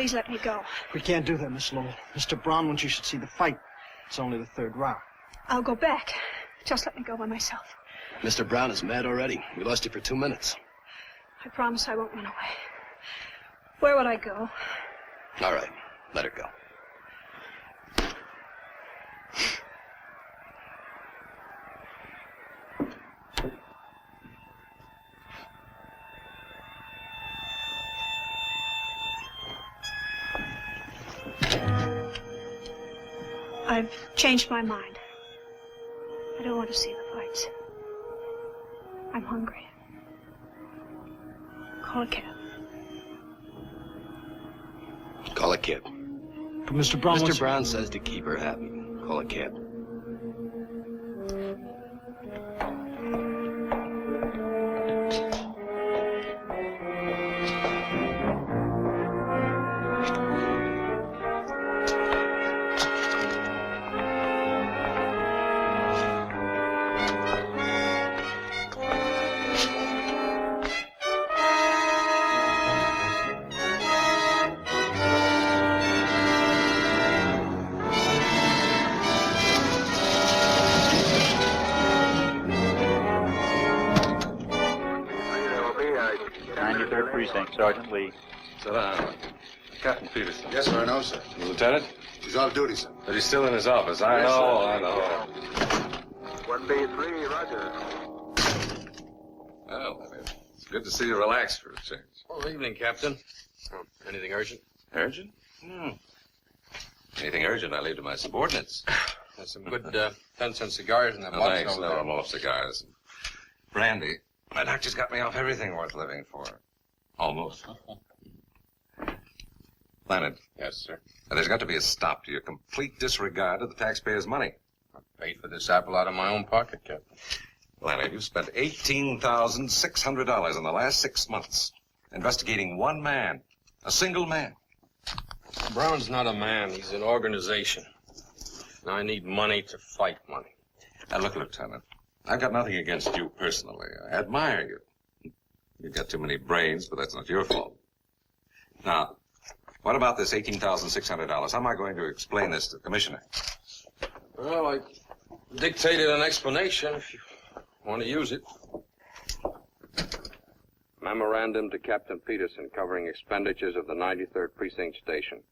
Please let me go. We can't do that, Miss Lowell. Mr. Brown wants you should see the fight. It's only the third round. I'll go back. Just let me go by myself. Mr. Brown is mad already. We lost you for 2 minutes. I promise I won't run away. Where would I go? All right, let her go. I've changed my mind. I don't want to see the fights. I'm hungry. Call a cab. Call a cab. But Mr. Brown Mr. Brown says to keep her happy. Call a cab. Sergeant Lee. Sit down. Captain Peterson. Yes, sir, I know, sir. The lieutenant? He's off duty, sir. But he's still in his office. I know. 1B3, roger. Well, it's good to see you relaxed for a change. Well, evening, Captain. Anything urgent? Urgent? Anything urgent, I leave to my subordinates. There's some good 10-cent cigars in that No, box thanks. over No, there. I'm off cigars. Brandy. My doctor's got me off everything worth living for. Almost. Leonard. Yes, sir. There's got to be a stop to your complete disregard of the taxpayers' money. I paid for this apple out of my own pocket, Captain. Leonard, you've spent $18,600 in the last 6 months investigating one man, a single man. Brown's not a man. He's an organization. And I need money to fight money. Now, look, Lieutenant, I've got nothing against you personally. I admire you. You've got too many brains, but that's not your fault. Now, what about this $18,600? How am I going to explain this to the Commissioner? Well, I dictated an explanation if you want to use it. Memorandum to Captain Peterson covering expenditures of the 93rd Precinct Station.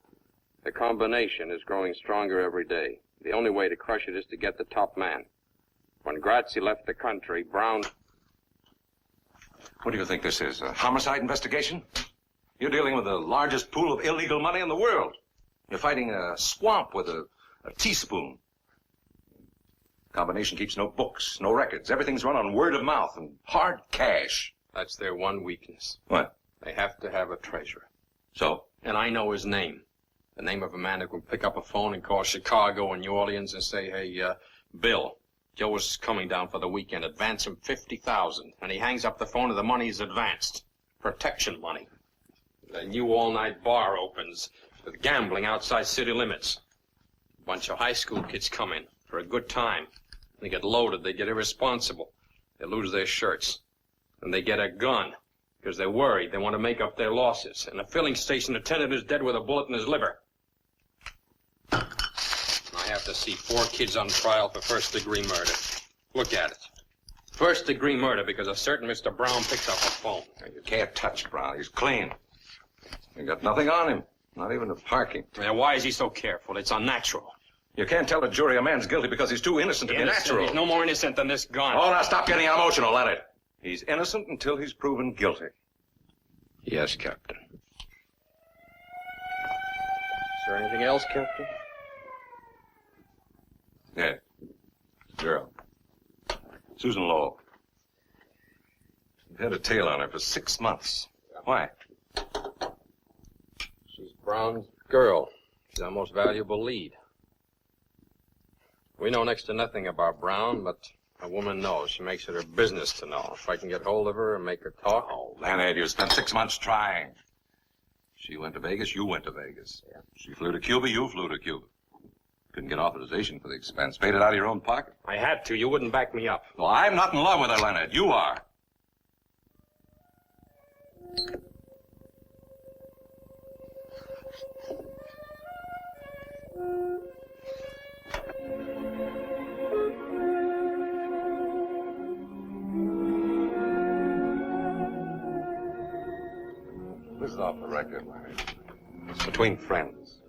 The combination is growing stronger every day. The only way to crush it is to get the top man. When Grazzi left the country, Brown... What do you think this is, a homicide investigation? You're dealing with the largest pool of illegal money in the world. You're fighting a swamp with a teaspoon. Combination keeps no books, no records. Everything's run on word of mouth and hard cash. That's their one weakness. What? They have to have a treasurer. So? And I know his name. The name of a man who can pick up a phone and call Chicago and New Orleans and say, hey, Bill, Joe is coming down for the weekend. Advance him $50,000. And he hangs up the phone and the money is advanced. Protection money. The new all-night bar opens with gambling outside city limits. A bunch of high school kids come in for a good time. They get loaded. They get irresponsible. They lose their shirts. And they get a gun because they're worried. They want to make up their losses. And a filling station attendant is dead with a bullet in his liver. I have to see 4 kids on trial for first-degree murder. Look at it. First-degree murder because a certain Mr. Brown picked up a phone. You can't touch Brown. He's clean. You got nothing on him. Not even the parking. Now, why is he so careful? It's unnatural. You can't tell a jury a man's guilty because he's too innocent to be natural. He's no more innocent than this gun. Oh, now stop getting emotional, Leonard. He's innocent until he's proven guilty. Yes, Captain. Is there anything else, Captain? Yeah. Girl. Susan Lowell. You've had a tail on her for 6 months. Why? She's Brown's girl. She's our most valuable lead. We know next to nothing about Brown, but a woman knows. She makes it her business to know. If I can get hold of her and make her talk... Oh, Leonard, you spent 6 months trying. She went to Vegas, you went to Vegas. Yeah. She flew to Cuba, you flew to Cuba. Couldn't get authorization for the expense. Paid it out of your own pocket. I had to. You wouldn't back me up. Well, I'm not in love with her, Leonard. You are. This is off the record, Larry. It's between friends.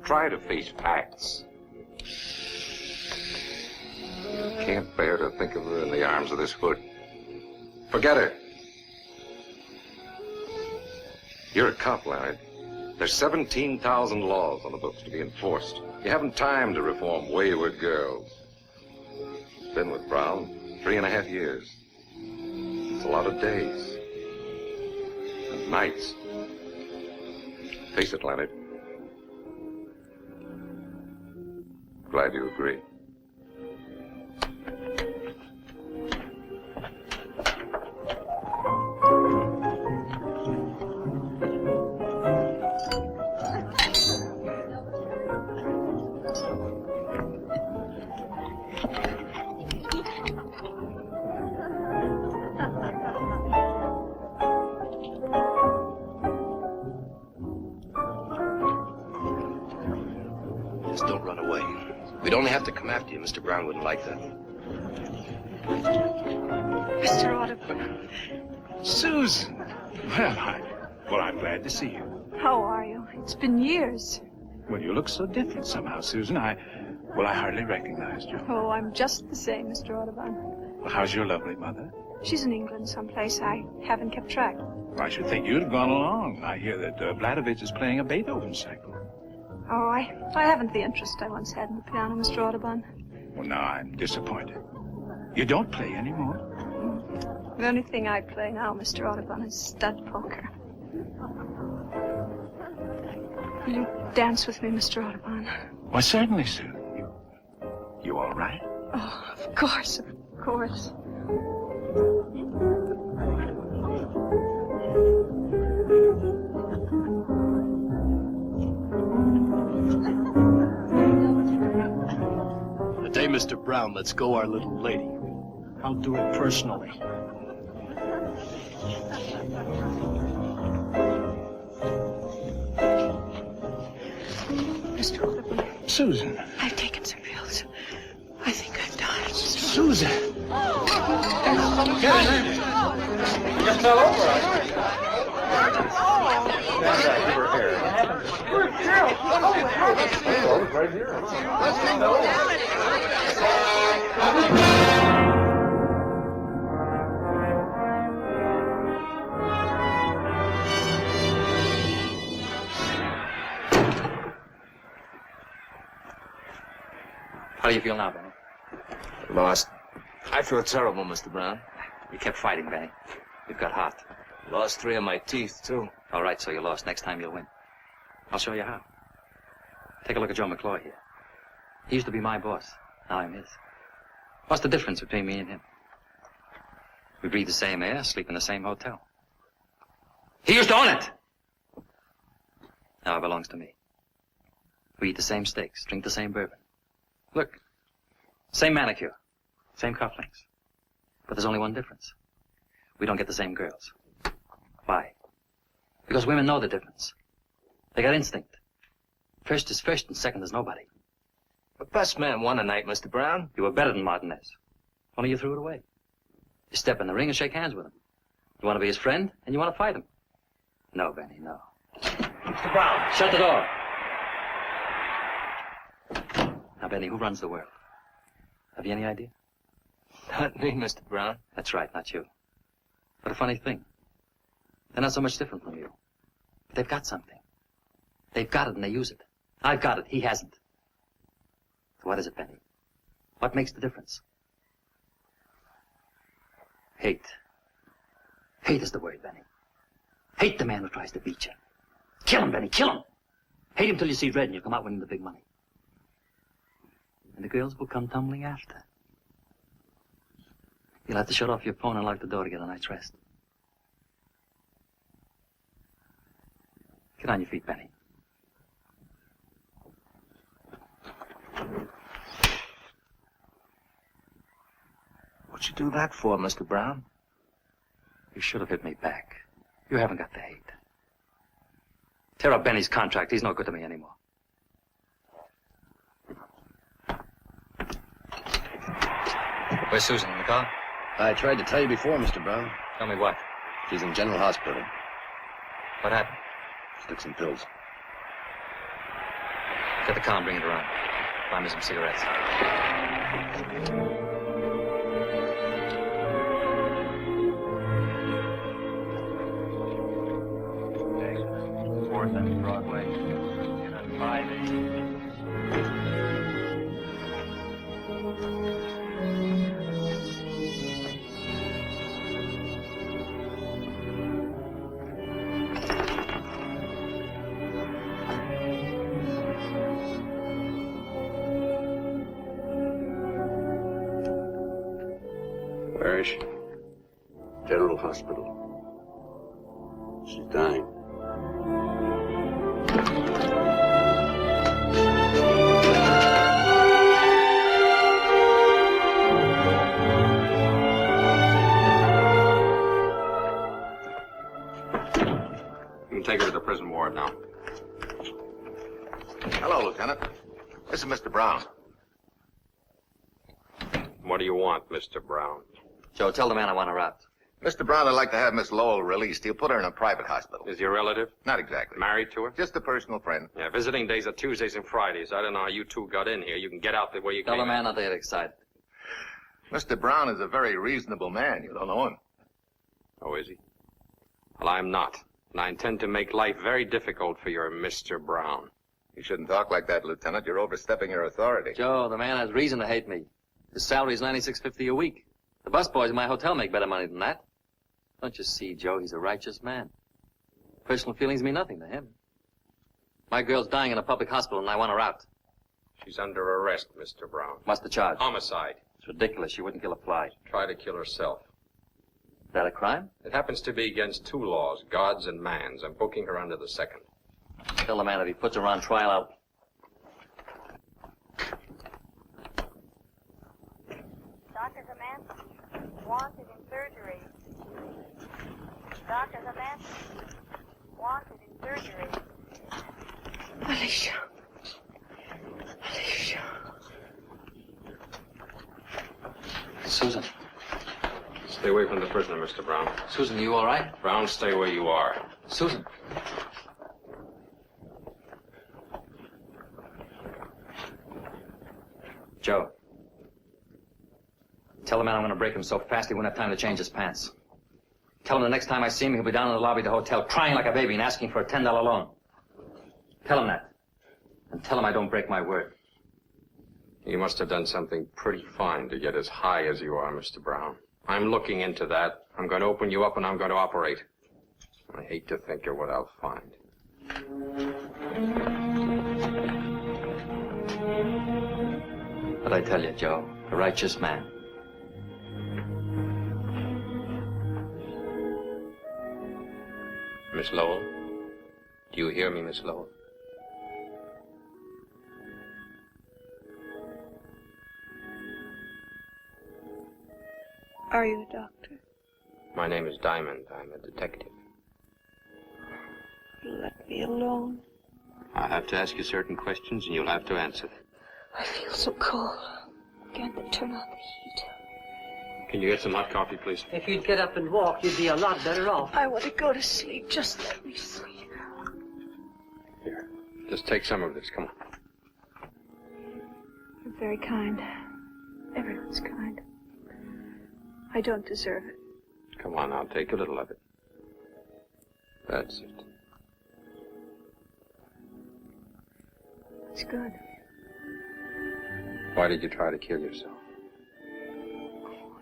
Try to face facts. You can't bear to think of her in the arms of this hood. Forget her. You're a cop, Larry. There's 17,000 laws on the books to be enforced. You haven't time to reform wayward girls. Been with Brown 3.5 years. It's a lot of days. And nights. Face it, Leonard. Glad you agree. Just don't run away. We'd only have to come after you. Mr. Brown wouldn't like that. Mr. Audubon, Susan! Well, I'm glad to see you. how are you? It's been years. Well, you look so different somehow, Susan. I hardly recognized you. Oh, I'm just the same, Mr. Audubon. Well, how's your lovely mother? She's in England someplace. I haven't kept track. I should think you'd have gone along. I hear that Vladovich is playing a Beethoven cycle. Oh, I haven't the interest I once had in the piano, Mr. Audubon. Well, now I'm disappointed. You don't play anymore? The only thing I play now, Mr. Audubon, is stud poker. Will you dance with me, Mr. Audubon? Why, certainly, Sue. You all right? Oh, of course, of course. The day Mr. Brown lets go our little lady, I'll do it personally. Mr. Audubon, Susan. I've taken some pills. I think I've died. Susan! Just fell over. Right here. How do you feel now, Benny? Lost. I feel terrible, Mr. Brown. You kept fighting, Benny. You've got heart. Lost 3 of my teeth, too. All right, so you lost. Next time you'll win. I'll show you how. Take a look at Joe McCloy here. He used to be my boss. Now I'm his. What's the difference between me and him? We breathe the same air, sleep in the same hotel. He used to own it! Now it belongs to me. We eat the same steaks, drink the same bourbon. Look, same manicure, same cufflinks. But there's only one difference. We don't get the same girls. Why? Because women know the difference. They got instinct. First is first and second is nobody. The best man won tonight, Mr. Brown. You were better than Martinez. Only you threw it away. You step in the ring and shake hands with him. You want to be his friend and you want to fight him. No, Benny, no. Mr. Brown. Shut the door. Now, Benny, who runs the world? Have you any idea? Not me, Mr. Brown. That's right, not you. But a funny thing. They're not so much different from you. But they've got something. They've got it and they use it. I've got it. He hasn't. So what is it, Benny? What makes the difference? Hate. Hate is the word, Benny. Hate the man who tries to beat you. Kill him, Benny. Kill him. Hate him till you see red and you come out winning the big money. And the girls will come tumbling after. You'll have to shut off your phone and lock the door to get a night's rest. Get on your feet, Benny. What'd you do that for, Mr. Brown? You should have hit me back. You haven't got the hate. Tear up Benny's contract. He's no good to me anymore. Where's Susan, in the car? I tried to tell you before, Mr. Brown. Tell me what? She's in General Hospital. What happened? Took some pills. Get the car and bring it around. Buy me some cigarettes. Okay. 4th and Broadway. In at 5-8. Where is she? General Hospital. She's dying. You can take her to the prison ward now. Hello, Lieutenant. This is Mr. Brown. What do you want, Mr. Brown? Joe, tell the man I want her out. Mr. Brown would like to have Miss Lowell released. He'll put her in a private hospital. Is your relative? Not exactly. Married to her? Just a personal friend. Yeah, visiting days are Tuesdays and Fridays. I don't know how you two got in here. You can get out the way you Tell came the in. man not to get excited. Mr. Brown is a very reasonable man. You don't know him. Oh, is he? Well, I'm not. And I intend to make life very difficult for your Mr. Brown. You shouldn't talk like that, Lieutenant. You're overstepping your authority. Joe, the man has reason to hate me. His salary's $96.50 a week. The busboys in my hotel make better money than that. Don't you see, Joe? He's a righteous man. Personal feelings mean nothing to him. My girl's dying in a public hospital, and I want her out. She's under arrest, Mr. Brown. What's the charge? Homicide. It's ridiculous. She wouldn't kill a fly. Try to kill herself. Is that a crime? It happens to be against two laws, God's and man's. I'm booking her under the second. Tell the man if he puts her on trial, I'll... Dr. Samantha, wanted in surgery. Dr. Samantha, wanted in surgery. Alicia. Alicia. Susan. Stay away from the prisoner, Mr. Brown. Susan, you all right? Brown, stay where you are. Susan. Joe. Tell the man I'm going to break him so fast he won't have time to change his pants. Tell him the next time I see him, he'll be down in the lobby of the hotel crying like a baby and asking for a $10 loan. Tell him that. And tell him I don't break my word. You must have done something pretty fine to get as high as you are, Mr. Brown. I'm looking into that. I'm going to open you up and I'm going to operate. I hate to think of what I'll find. But I tell you, Joe, a righteous man. Miss Lowell? Do you hear me, Miss Lowell? Are you a doctor? My name is Diamond. I'm a detective. Let me alone. I'll have to ask you certain questions, and you'll have to answer them. I feel so cold. Can't they turn on the heat? Can you get some hot coffee, please? If you'd get up and walk, you'd be a lot better off. I want to go to sleep. Just let me sleep. Here, just take some of this. Come on. You're very kind. Everyone's kind. I don't deserve it. Come on, I'll take a little of it. That's it. It's good. Why did you try to kill yourself?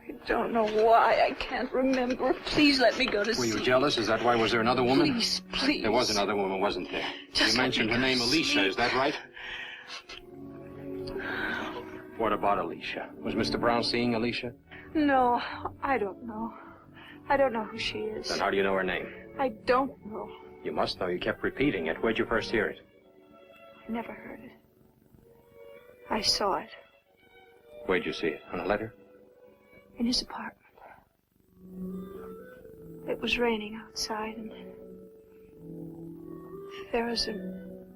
I don't know why. I can't remember. Please let me go to Were sleep. you jealous? Is that why? Was there another woman? Please, please. There was another woman, wasn't there? Just you mentioned let her me name, go to Alicia. sleep. Is that right? What about Alicia? Was Mr. Brown seeing Alicia? No, I don't know. I don't know who she is. Then how do you know her name? I don't know. You must know. You kept repeating it. Where'd you first hear it? I never heard it. I saw it Where'd you see it? On a letter? in his apartment. It was raining outside, and there was a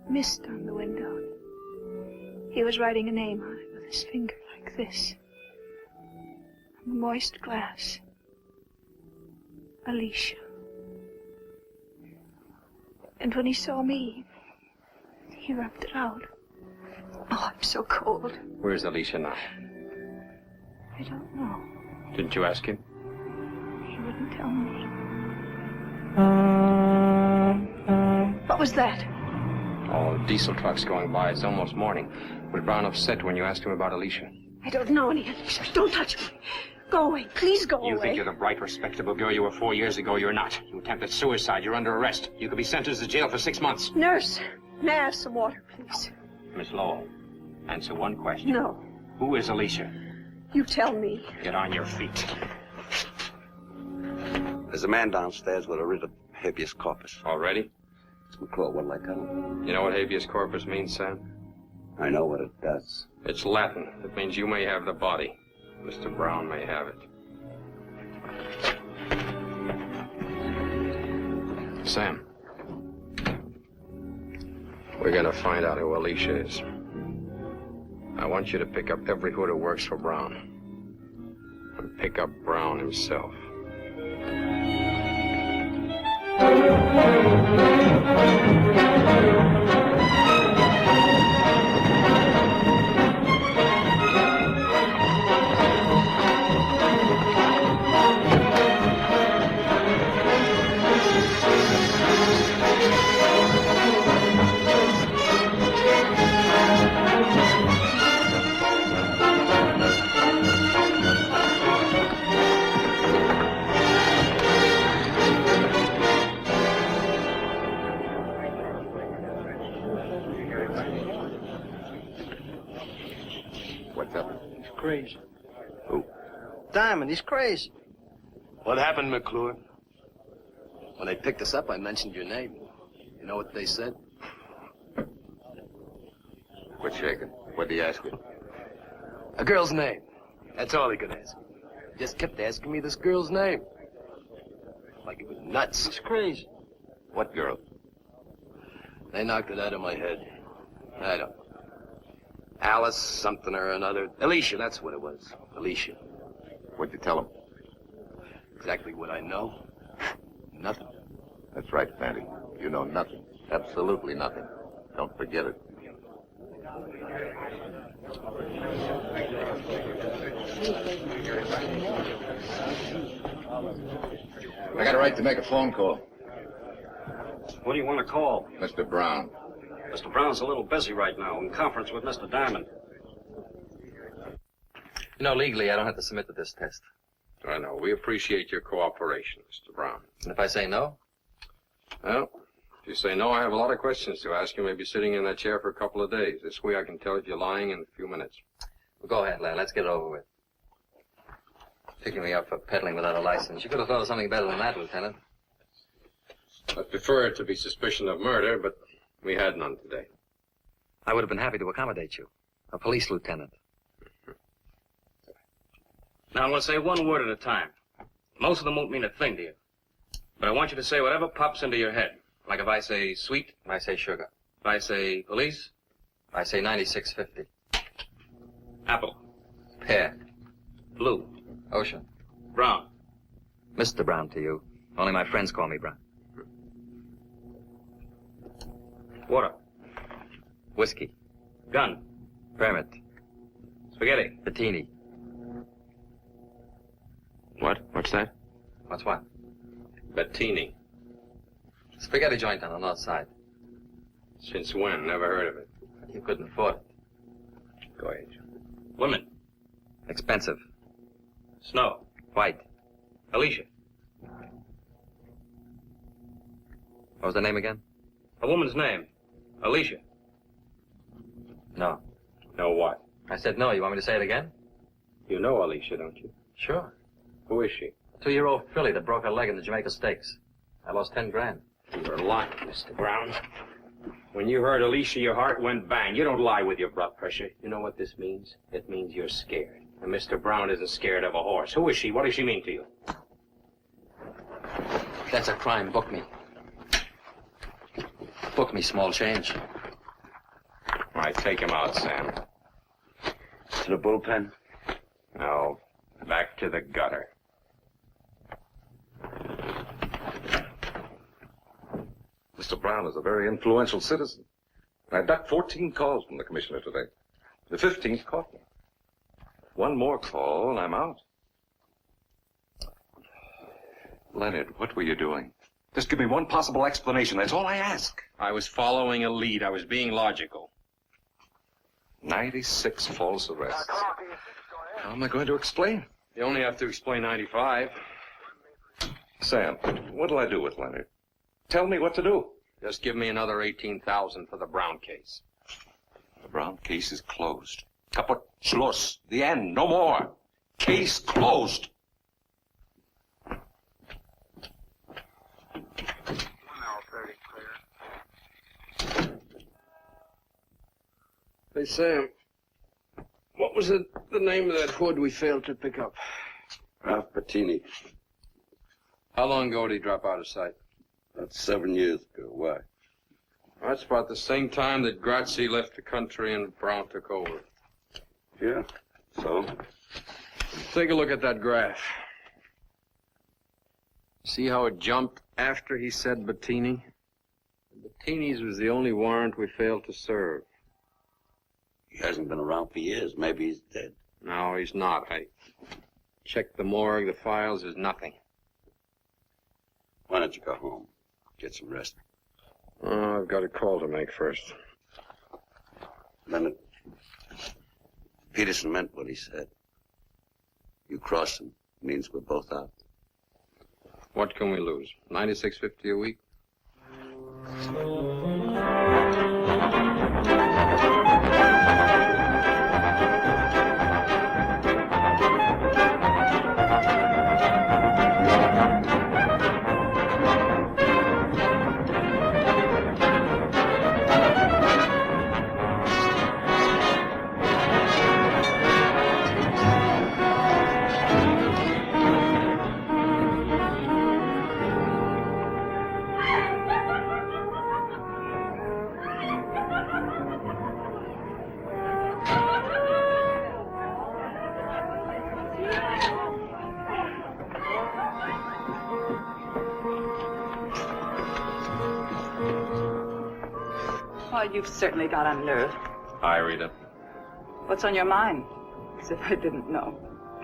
mist on the window. He was writing a name on it with his finger like this. On the moist glass. Alicia. And when he saw me, he rubbed it out. Oh, I'm so cold. Where's Alicia now? I don't know. Didn't you ask him? He wouldn't tell me. What was that? Oh, diesel trucks going by. It's almost morning. Was Brown upset when you asked him about Alicia? I don't know any Alicia. Don't touch me. Go away. Please go away. You think you're the bright, respectable girl you were 4 years ago. You're not. You attempted suicide. You're under arrest. You could be sentenced to jail for 6 months. Nurse, may I have some water, please? Miss Lowell, answer one question. No. Who is Alicia? You tell me. Get on your feet. There's a man downstairs with a writ of habeas corpus. Already? It's McClure. What'll I tell him? You know what habeas corpus means, Sam? I know what it does. It's Latin. It means you may have the body. Mr. Brown may have it. Sam, we're gonna find out who Alicia is. I want you to pick up every hood who works for Brown. And pick up Brown himself. What's up? He's crazy. Who? Diamond, he's crazy. What happened, McClure? When they picked us up, I mentioned your name. You know what they said? Quit shaking. What'd he ask you? A girl's name. That's all he could ask me. He just kept asking me this girl's name. Like it was nuts. He's crazy. What girl? They knocked it out of my head. I don't know. Alice something or another. Alicia, that's what it was. Alicia. What'd you tell him? Exactly what I know. Nothing. That's right, Sandy. You know nothing. Absolutely nothing. Don't forget it. I got a right to make a phone call. What do you want to call? Mr. Brown. Mr. Brown's a little busy right now in conference with Mr. Diamond. You know, legally, I don't have to submit to this test. I know. We appreciate your cooperation, Mr. Brown. And if I say no? Well, if you say no, I have a lot of questions to ask you. Maybe sitting in that chair for a couple of days. This way I can tell if you're lying in a few minutes. Well, go ahead, lad. Let's get it over with. Picking me up for peddling without a license. You could have thought of something better than that, Lieutenant. I'd prefer it to be suspicion of murder, but we had none today. I would have been happy to accommodate you. A police lieutenant. Now, I'm going to say one word at a time. Most of them won't mean a thing to you. But I want you to say whatever pops into your head. Like if I say sweet. I say sugar. If I say police. I say 9650. Apple. Pear. Blue. Ocean. Brown. Mr. Brown to you. Only my friends call me Brown. Water. Whiskey. Gun. Permit. Spaghetti. Bettini. What? What's that? What's what? Bettini. Spaghetti joint on the north side. Since when? Never heard of it. You couldn't afford it. Go ahead. Women. Expensive. Snow. White. Alicia. What was the name again? A woman's name. Alicia. No. No what? I said no. You want me to say it again? You know Alicia, don't you? Sure. Who is she? A 2-year-old filly that broke her leg in the Jamaica Stakes. I lost 10 grand. You're lying, Mr. Brown. When you heard Alicia, your heart went bang. You don't lie with your blood pressure. You know what this means? It means you're scared. And Mr. Brown isn't scared of a horse. Who is she? What does she mean to you? That's a crime. Book me. Book me, small change. All right, take him out, Sam. To the bullpen? No, back to the gutter. Mr. Brown is a very influential citizen. I ducked 14 calls from the commissioner today. The 15th caught me. One more call and I'm out. Leonard, what were you doing? Just give me one possible explanation. That's all I ask. I was following a lead. I was being logical. 96 false arrests. How am I going to explain? You only have to explain 95. Sam, what'll I do with Leonard? Tell me what to do. Just give me another 18,000 for the Brown case. The Brown case is closed. Kaput, Schluss. The end. No more. Case closed. Hey, Sam. What was the name of that hood we failed to pick up? Ralph Bettini. How long ago did he drop out of sight? About 7 years ago. Why? That's about the same time that Grazie left the country and Brown took over. Yeah, so? Take a look at that graph. See how it jumped after he said Bettini? Bettini's was the only warrant we failed to serve. He hasn't been around for years. Maybe he's dead. No, he's not. I checked the morgue, the files, there's nothing. Why don't you go home? Get some rest. Oh, I've got a call to make first. Leonard, Peterson meant what he said. You cross him, means we're both out. What can we lose? $96.50 a week? Well, you've certainly got on nerve. Hi, Rita. What's on your mind? As if I didn't know.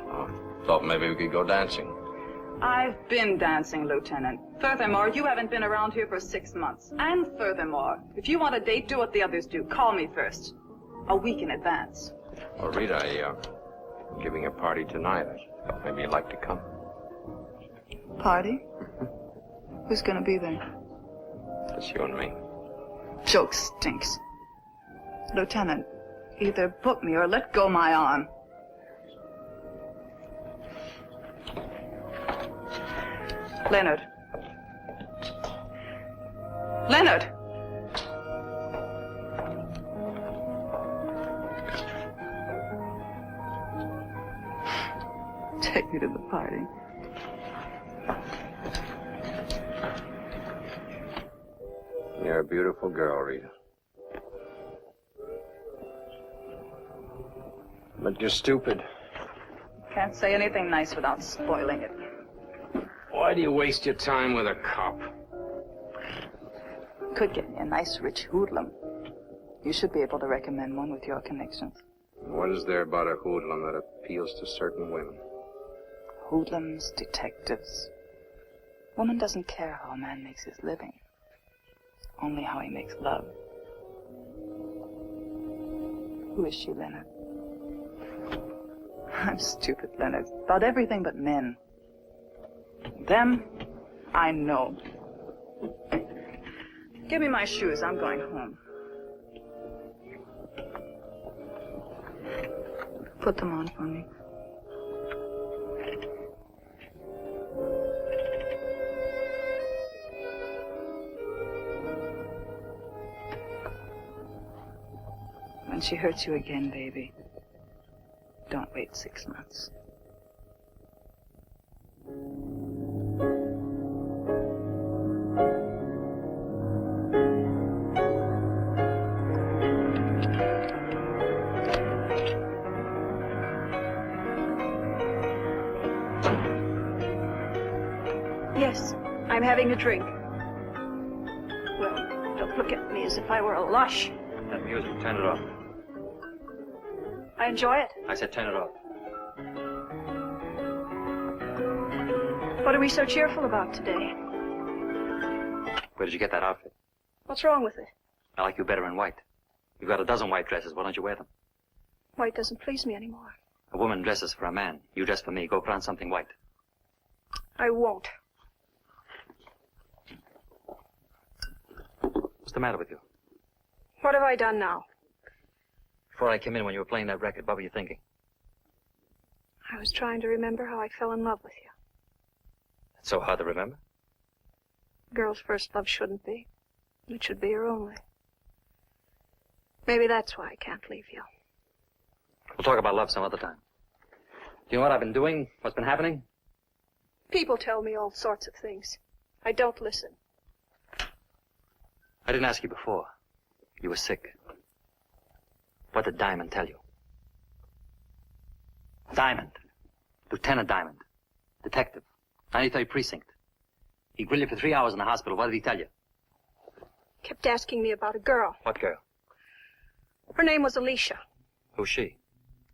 Oh, thought maybe we could go dancing. I've been dancing, Lieutenant. Furthermore, you haven't been around here for 6 months. And furthermore, if you want a date, do what the others do. Call me first. A week in advance. Well, Rita, I'm giving a party tonight. I thought maybe you'd like to come. Party? Who's gonna be there? Just you and me. Joke stinks. Lieutenant, either book me or let go my arm. Leonard. Leonard! Take me to the party. You're a beautiful girl, Rita. But you're stupid. Can't say anything nice without spoiling it. Why do you waste your time with a cop? Could get me a nice rich hoodlum. You should be able to recommend one with your connections. What is there about a hoodlum that appeals to certain women? Hoodlums, detectives. Woman doesn't care how a man makes his living. Only how he makes love. Who is she, Leonard? I'm stupid, Leonard. About everything but men. Them, I know. Give me my shoes. I'm going home. Put them on for me. When she hurts you again, baby, don't wait 6 months. Yes, I'm having a drink. Well, Don't look at me as if I were a lush. That music, turn it off. I enjoy it. I said turn it off. What are we so cheerful about today? Where did you get that outfit? What's wrong with it? I like you better in white. You've got a dozen white dresses. Why don't you wear them? White doesn't please me anymore. A woman dresses for a man. You dress for me. Go put on something white. I won't. What's the matter with you? What have I done now? Before I came in when you were playing that record, what were you thinking? I was trying to remember how I fell in love with you. It's so hard to remember. A girl's first love shouldn't be. It should be her only. Maybe that's why I can't leave you. We'll talk about love some other time. Do you know what I've been doing? What's been happening? People tell me all sorts of things. I don't listen. I didn't ask you before. You were sick. What did Diamond tell you? Diamond. Lieutenant Diamond. Detective. 93rd Precinct. He grilled you for 3 hours in the hospital. What did he tell you? Kept asking me about a girl. What girl? Her name was Alicia. Who's she?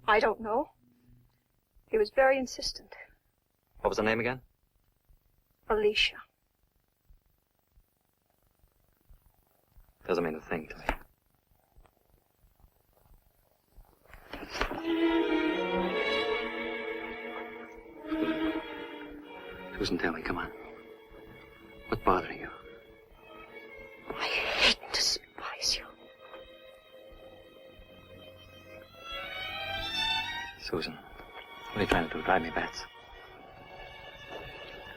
I don't know. He was very insistent. What was her name again? Alicia. Doesn't mean a thing to me. Susan, tell me, come on. What's bothering you? I hate and despise you. Susan, what are you trying to do? Drive me bats?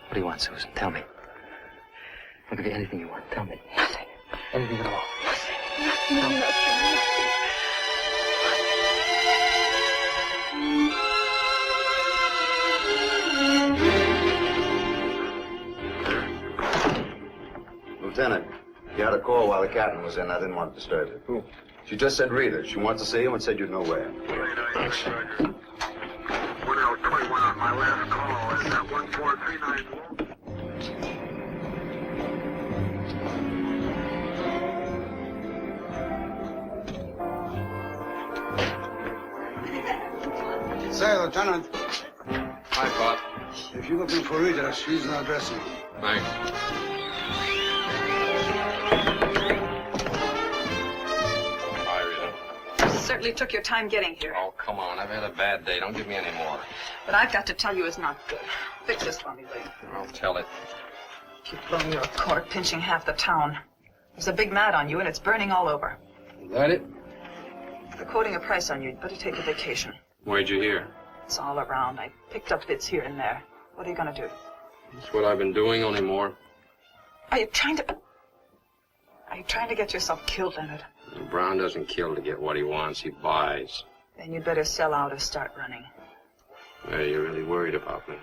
What do you want, Susan? Tell me. I'll give you anything you want. Tell me. Nothing. Anything at all. Nothing. Nothing. Lieutenant, you had a call while the captain was in. I didn't want to disturb you. Who? She just said read it. She wants to see you and said you'd know where. 1021 on my last call. Is that 14391? Say, Lieutenant. Hi, Pop. If you're looking for Rita, she's in our dressing room. Thanks. Certainly took your time getting here. Oh, come on. I've had a bad day. Don't give me any more. But I've got to tell you it's not good. Fix this for me, will you? I'll tell it. Keep blowing your cork, pinching half the town. There's a big mat on you, and it's burning all over. Is that it? They're quoting a price on you. You'd better take a vacation. Where'd you hear? It's all around. I picked up bits here and there. What are you going to do? That's what I've been doing, only more. Are you trying to get yourself killed, Leonard? Brown doesn't kill to get what he wants. He buys. Then you'd better sell out or start running. Well, you're really worried about me.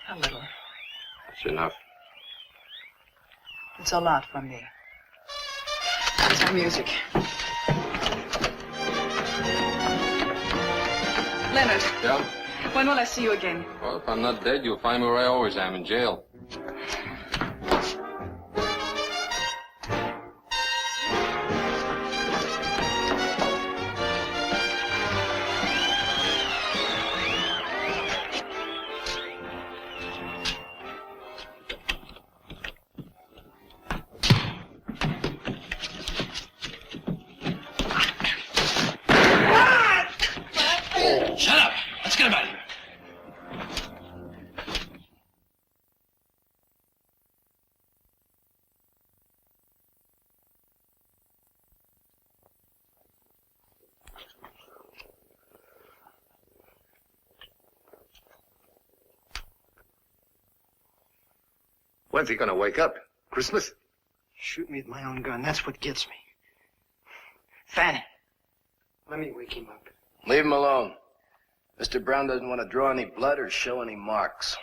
A little. That's enough. It's a lot from me. That's our music. Leonard. Yeah? When will I see you again? Well, if I'm not dead, you'll find me where I always am, in jail. Shut up! Let's get him out of here. When's he gonna wake up? Christmas? Shoot me with my own gun. That's what gets me. Fanny, let me wake him up. Leave him alone. Mr. Brown doesn't want to draw any blood or show any marks.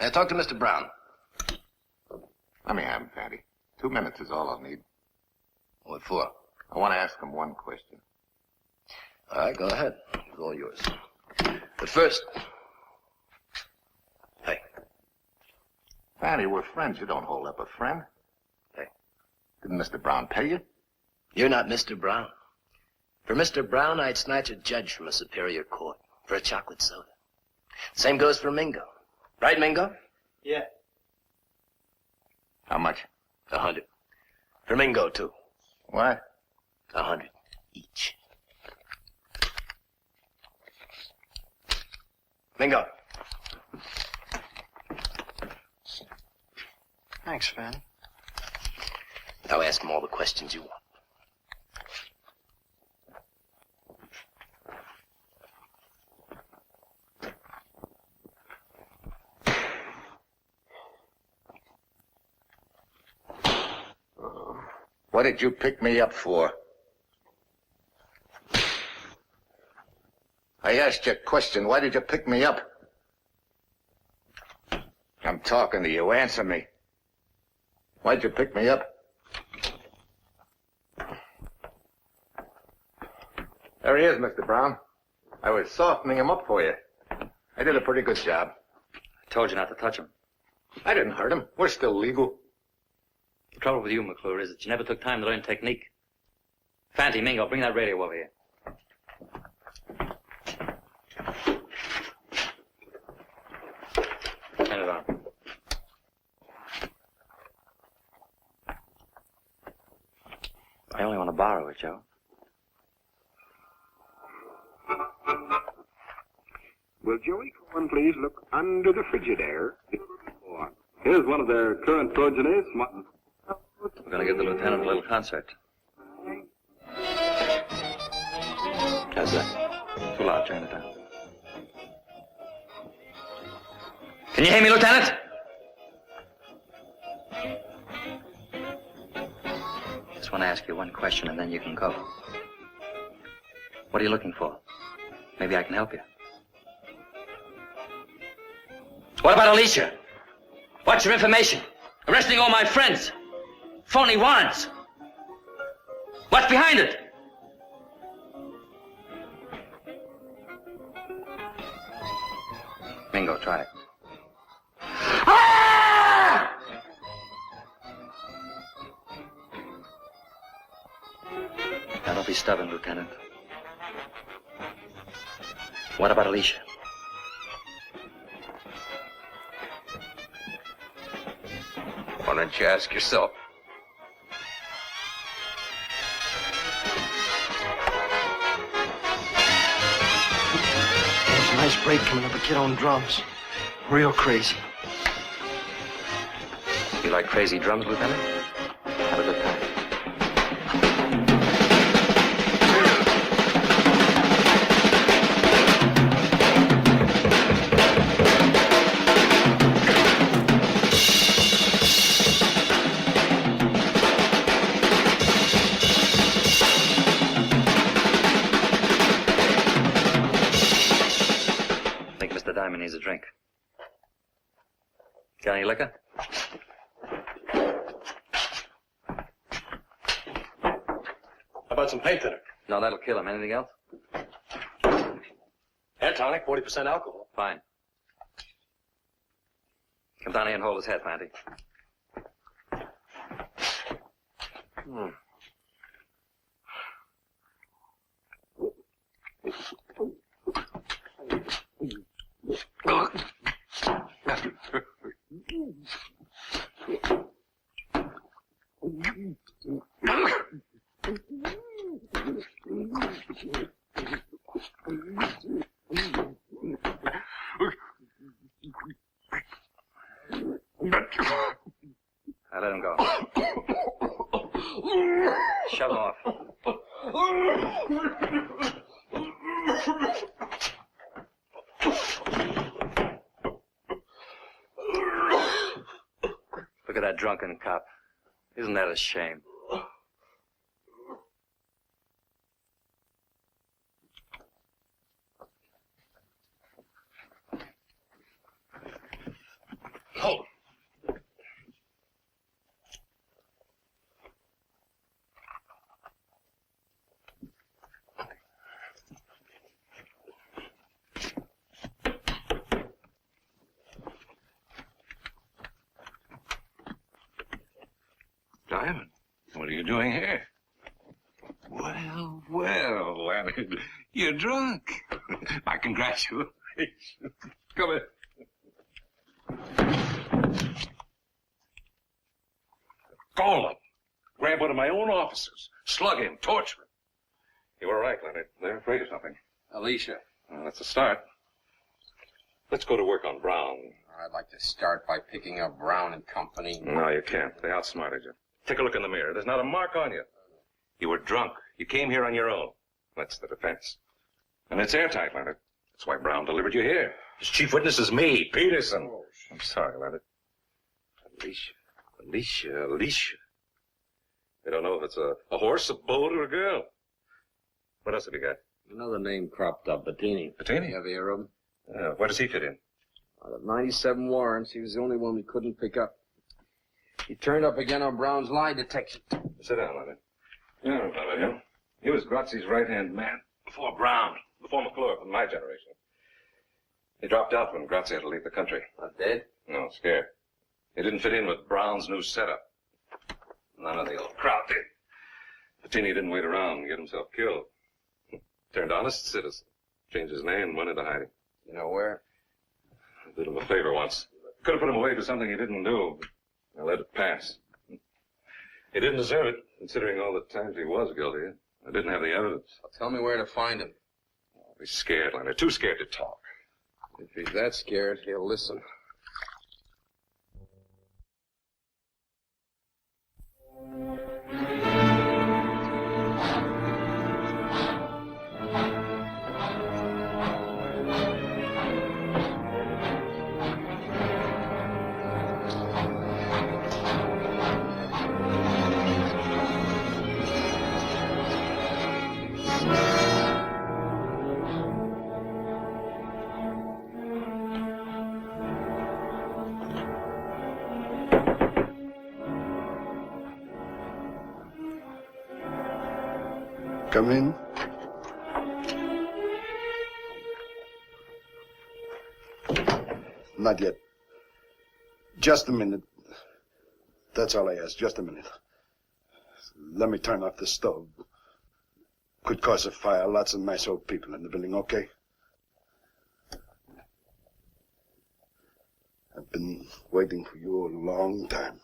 Now, talk to Mr. Brown. Let me have him, Fatty. 2 minutes is all I'll need. What for? I want to ask him one question. All right, go ahead. It's all yours. But first... Hey. Fatty, we're friends. You don't hold up a friend. Hey. Didn't Mr. Brown pay you? You're not Mr. Brown. For Mr. Brown, I'd snatch a judge from a superior court for a chocolate soda. Same goes for Mingo. Right, Mingo? Yeah. How much? 100. For Mingo, too. What? 100 each. Mingo. Thanks, Fanny. Now ask him all the questions you want. What did you pick me up for? I asked you a question. Why did you pick me up? I'm talking to you. Answer me. Why'd you pick me up? There he is, Mr. Brown. I was softening him up for you. I did a pretty good job. I told you not to touch him. I didn't hurt him. We're still legal. The trouble with you, McClure, is that you never took time to learn technique. Fanty, Mingo, bring that radio over here. Turn it on. I only want to borrow it, Joe. Will Joey Cohen please look under the Frigidaire? Here's one of their current progenies. We're going to give the lieutenant a little concert. How's that? Too loud, turn it down. Can you hear me, Lieutenant? Just want to ask you one question and then you can go. What are you looking for? Maybe I can help you. What about Alicia? What's your information? Arresting all my friends. Phony warrants. What's behind it? Mingo, try it. Ah! Now, don't be stubborn, Lieutenant. What about Alicia? Why don't you ask yourself? There's a nice break coming up a kid on drums. Real crazy. You like crazy drums, Lieutenant? Have a good time. Diamond needs a drink. Got any liquor? How about some paint thinner? No, that'll kill him. Anything else? Hair tonic, 40% alcohol. Fine. Come down here and hold his head, Fanty. I let him go. Shove him off. Look at that drunken cop. Isn't that a shame? Hold him. Diamond? What are you doing here? Well, well, Leonard, you're drunk. My congratulations. Come in. Call him. Grab one of my own officers. Slug him. Torture him. You were right, Leonard. They're afraid of something. Alicia. Well, that's a start. Let's go to work on Brown. I'd like to start by picking up Brown and Company. No, you can't. They outsmarted you. Take a look in the mirror. There's not a mark on you. You were drunk. You came here on your own. That's the defense. And it's airtight, Leonard. That's why Brown delivered you here. His chief witness is me, Peterson. Oh, I'm sorry, Leonard. Alicia. They don't know if it's a horse, a boat, or a girl. What else have you got? Another name cropped up, Bettini. Bettini? You ever hear of him? Where does he fit in? Out of 97 warrants, he was the only one we couldn't pick up. He turned up again on Brown's lie detection. Sit down, Leonard. You know about him. He was Grazzi's right-hand man. Before Brown. Before McClure, from my generation. He dropped out when Grazzi had to leave the country. Not dead? No, scared. He didn't fit in with Brown's new setup. None of the old crowd did. Bettini didn't wait around and get himself killed. Turned honest citizen. Changed his name and went into hiding. You know where? I did him a favor once. Could have put him away for something he didn't do, but I let it pass. He didn't deserve it, considering all the times he was guilty. I didn't have the evidence. Well, tell me where to find him. He's scared, Leonard. Too scared to talk. If he's that scared, he'll listen. Come in. Not yet. Just a minute. That's all I ask, just a minute. Let me turn off the stove. Could cause a fire. Lots of nice old people in the building, okay? I've been waiting for you a long time.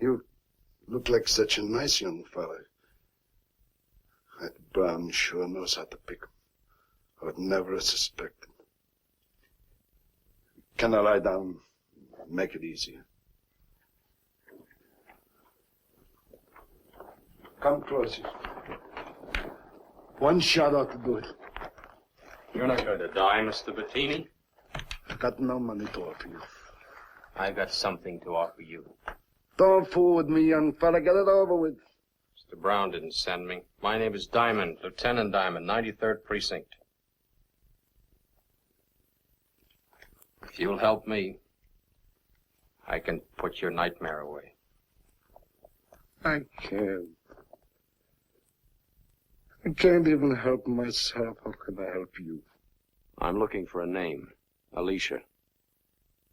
You look like such a nice young fellow. That Brown sure knows how to pick 'em. I would never have suspected. Can I lie down? Make it easier. Come closer. One shot ought to do it. You're not going to die, Mr. Bettini. I got no money to offer you. I've got something to offer you. Don't fool with me, young fella. Get it over with. Mr. Brown didn't send me. My name is Diamond, Lieutenant Diamond, 93rd Precinct. If you'll help me, I can put your nightmare away. I can't. I can't even help myself. How can I help you? I'm looking for a name. Alicia.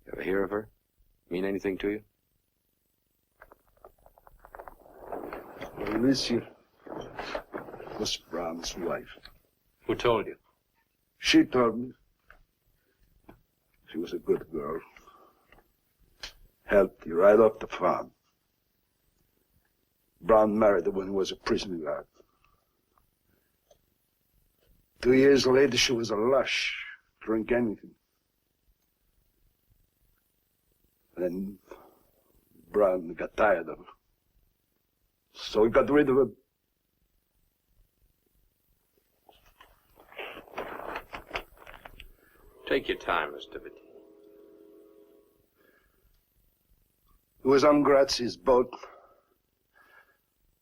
You ever hear of her? Mean anything to you? Alicia was Brown's wife. Who told you? She told me. She was a good girl. Helped you right off the farm. Brown married her when he was a prison guard. 2 years later, she was a lush. Drink anything. Then Brown got tired of her. So he got rid of her. Take your time, Mr. Bettini. He was on Grazzi's boat.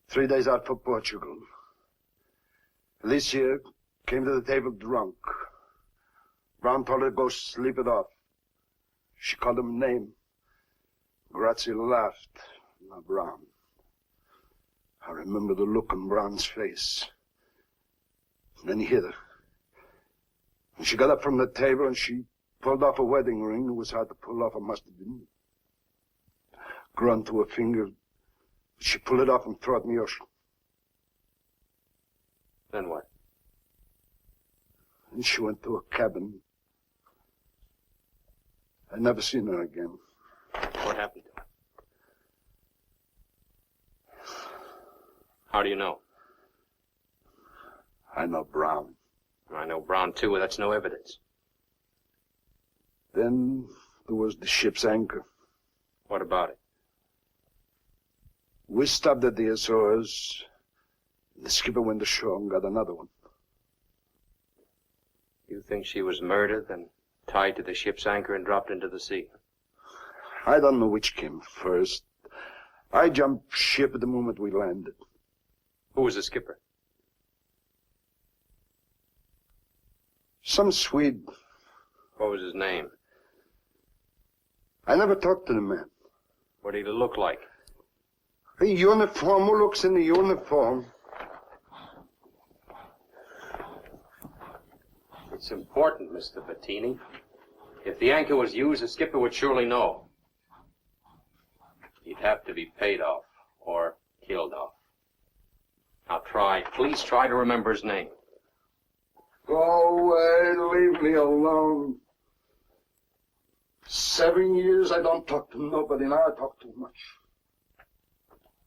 3 days out for Portugal. Alicia came to the table drunk. Brown told her to go sleep it off. She called him a name. Grazzi laughed. Not Brown. I remember the look on Brown's face. And then he hit her. And she got up from the table and she pulled off a wedding ring. It was hard to pull off. It must have been grown to her finger. She pulled it off and threw it in the ocean. Then what? And she went to a cabin. I never seen her again. What happened to her? How do you know? I know Brown. I know Brown, too. That's no evidence. Then there was the ship's anchor. What about it? We stopped at the Azores. The skipper went ashore and got another one. You think she was murdered, then tied to the ship's anchor and dropped into the sea? I don't know which came first. I jumped ship at the moment we landed. Who was the skipper? Some Swede. What was his name? I never talked to the man. What did he look like? A uniform. Who looks in the uniform? It's important, Mr. Bettini. If the anchor was used, the skipper would surely know. He'd have to be paid off or killed off. Now please try to remember his name. Go away, leave me alone. 7 years I don't talk to nobody, now I talk too much.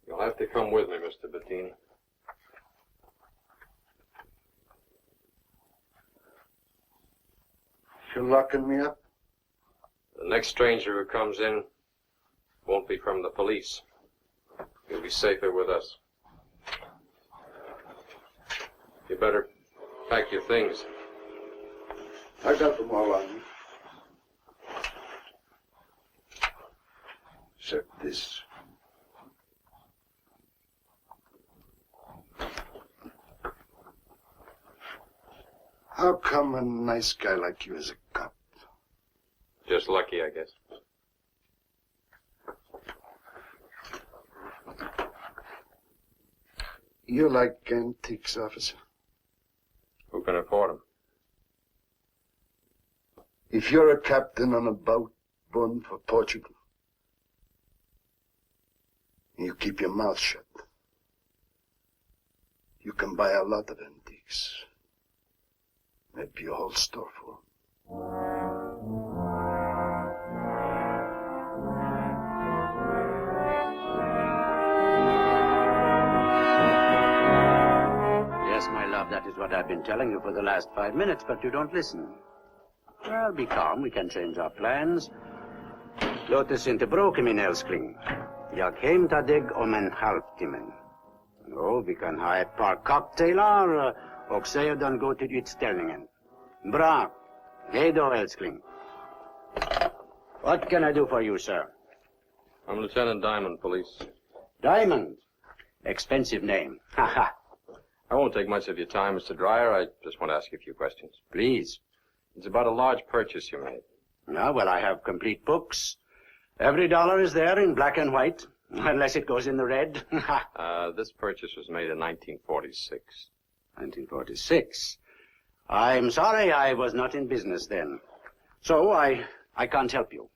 You'll have to come with me, Mr. Bettini. You're locking me up? The next stranger who comes in won't be from the police. You'll be safer with us. You better pack your things. I got them all on me. Except this. How come a nice guy like you is a cop? Just lucky, I guess. You like antiques, officer? Who can afford them? If you're a captain on a boat bound for Portugal, and you keep your mouth shut, you can buy a lot of antiques. Maybe a whole store full. Yes, my love, that is what I've been telling you for the last 5 minutes, but you don't listen. Well, be calm. We can change our plans. Låt oss inte bråka, min älskling. Jag hämtar dig om en halvtimme. Jo, vi kan ha ett par cocktailar och sedan gå till utställningen. Bra. Hej då, älskling. What can I do for you, sir? I'm Lieutenant Diamond, police. Diamond? Expensive name. Haha. I won't take much of your time, Mr. Dreyer. I just want to ask you a few questions. Please. It's about a large purchase you made. Ah, well, I have complete books. Every dollar is there in black and white, unless it goes in the red. This purchase was made in 1946. 1946? I'm sorry I was not in business then. So I can't help you.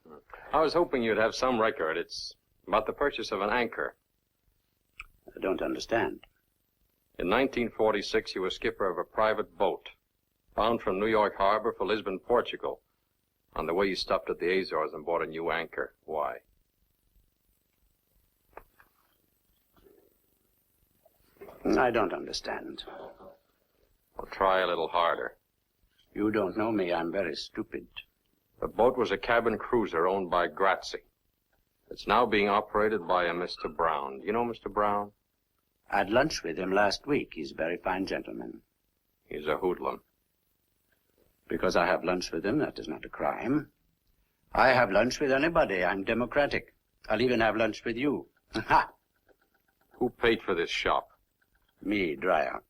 I was hoping you'd have some record. It's about the purchase of an anchor. I don't understand. In 1946, you were skipper of a private boat, bound from New York Harbor for Lisbon, Portugal. On the way, you stopped at the Azores and bought a new anchor. Why? I don't understand. Well, try a little harder. You don't know me. I'm very stupid. The boat was a cabin cruiser owned by Grazzi. It's now being operated by a Mr. Brown. You know Mr. Brown? I had lunch with him last week. He's a very fine gentleman. He's a hoodlum. Because I have lunch with him, that is not a crime. I have lunch with anybody. I'm democratic. I'll even have lunch with you. Ha! Who paid for this shop? Me, Dreyer.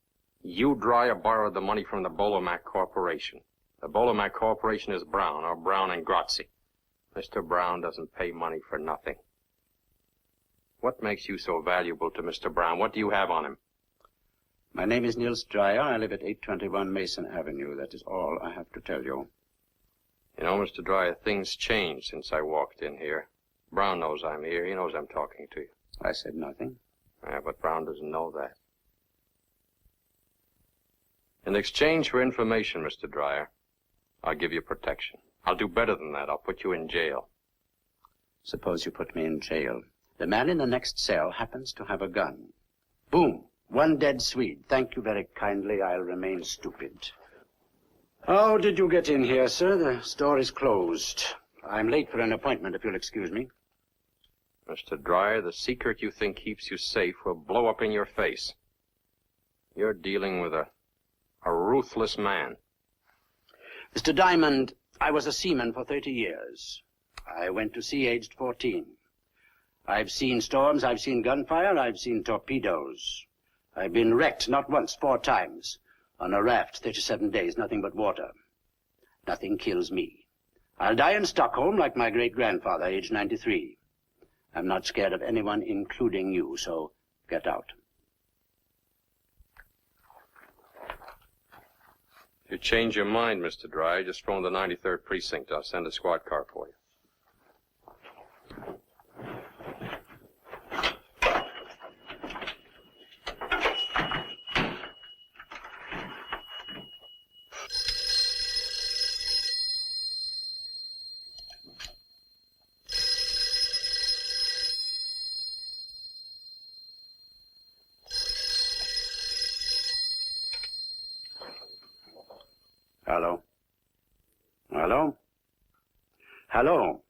You, Dreyer, borrowed the money from the Bolomac Corporation. The Bolomac Corporation is Brown, or Brown and Grazzi. Mr. Brown doesn't pay money for nothing. What makes you so valuable to Mr. Brown? What do you have on him? My name is Niels Dreyer. I live at 821 Mason Avenue. That is all I have to tell you. You know, Mr. Dreyer, things changed since I walked in here. Brown knows I'm here. He knows I'm talking to you. I said nothing. Yeah, but Brown doesn't know that. In exchange for information, Mr. Dreyer, I'll give you protection. I'll do better than that. I'll put you in jail. Suppose you put me in jail. The man in the next cell happens to have a gun. Boom. One dead Swede. Thank you very kindly. I'll remain stupid. How did you get in here, sir? The store is closed. I'm late for an appointment, if you'll excuse me. Mr. Dreyer, the secret you think keeps you safe will blow up in your face. You're dealing with a ruthless man. Mr. Diamond, I was a seaman for 30 years. I went to sea aged 14. I've seen storms, I've seen gunfire, I've seen torpedoes. I've been wrecked not once, 4 times. On a raft, 37 days, nothing but water. Nothing kills me. I'll die in Stockholm like my great-grandfather, aged 93. I'm not scared of anyone, including you, so get out. If you change your mind, Mr. Dreyer, just phone the 93rd Precinct. I'll send a squad car for you. Hello? Hello? Hello?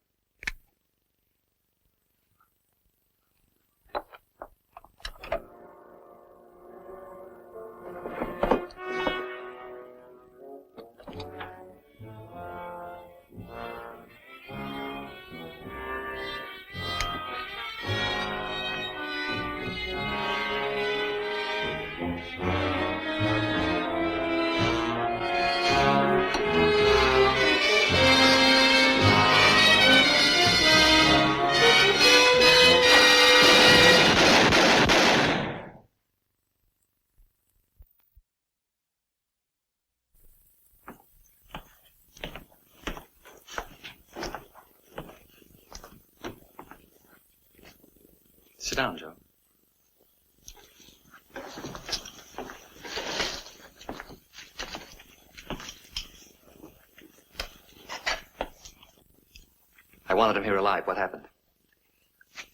Sit down, Joe. I wanted him here alive. What happened?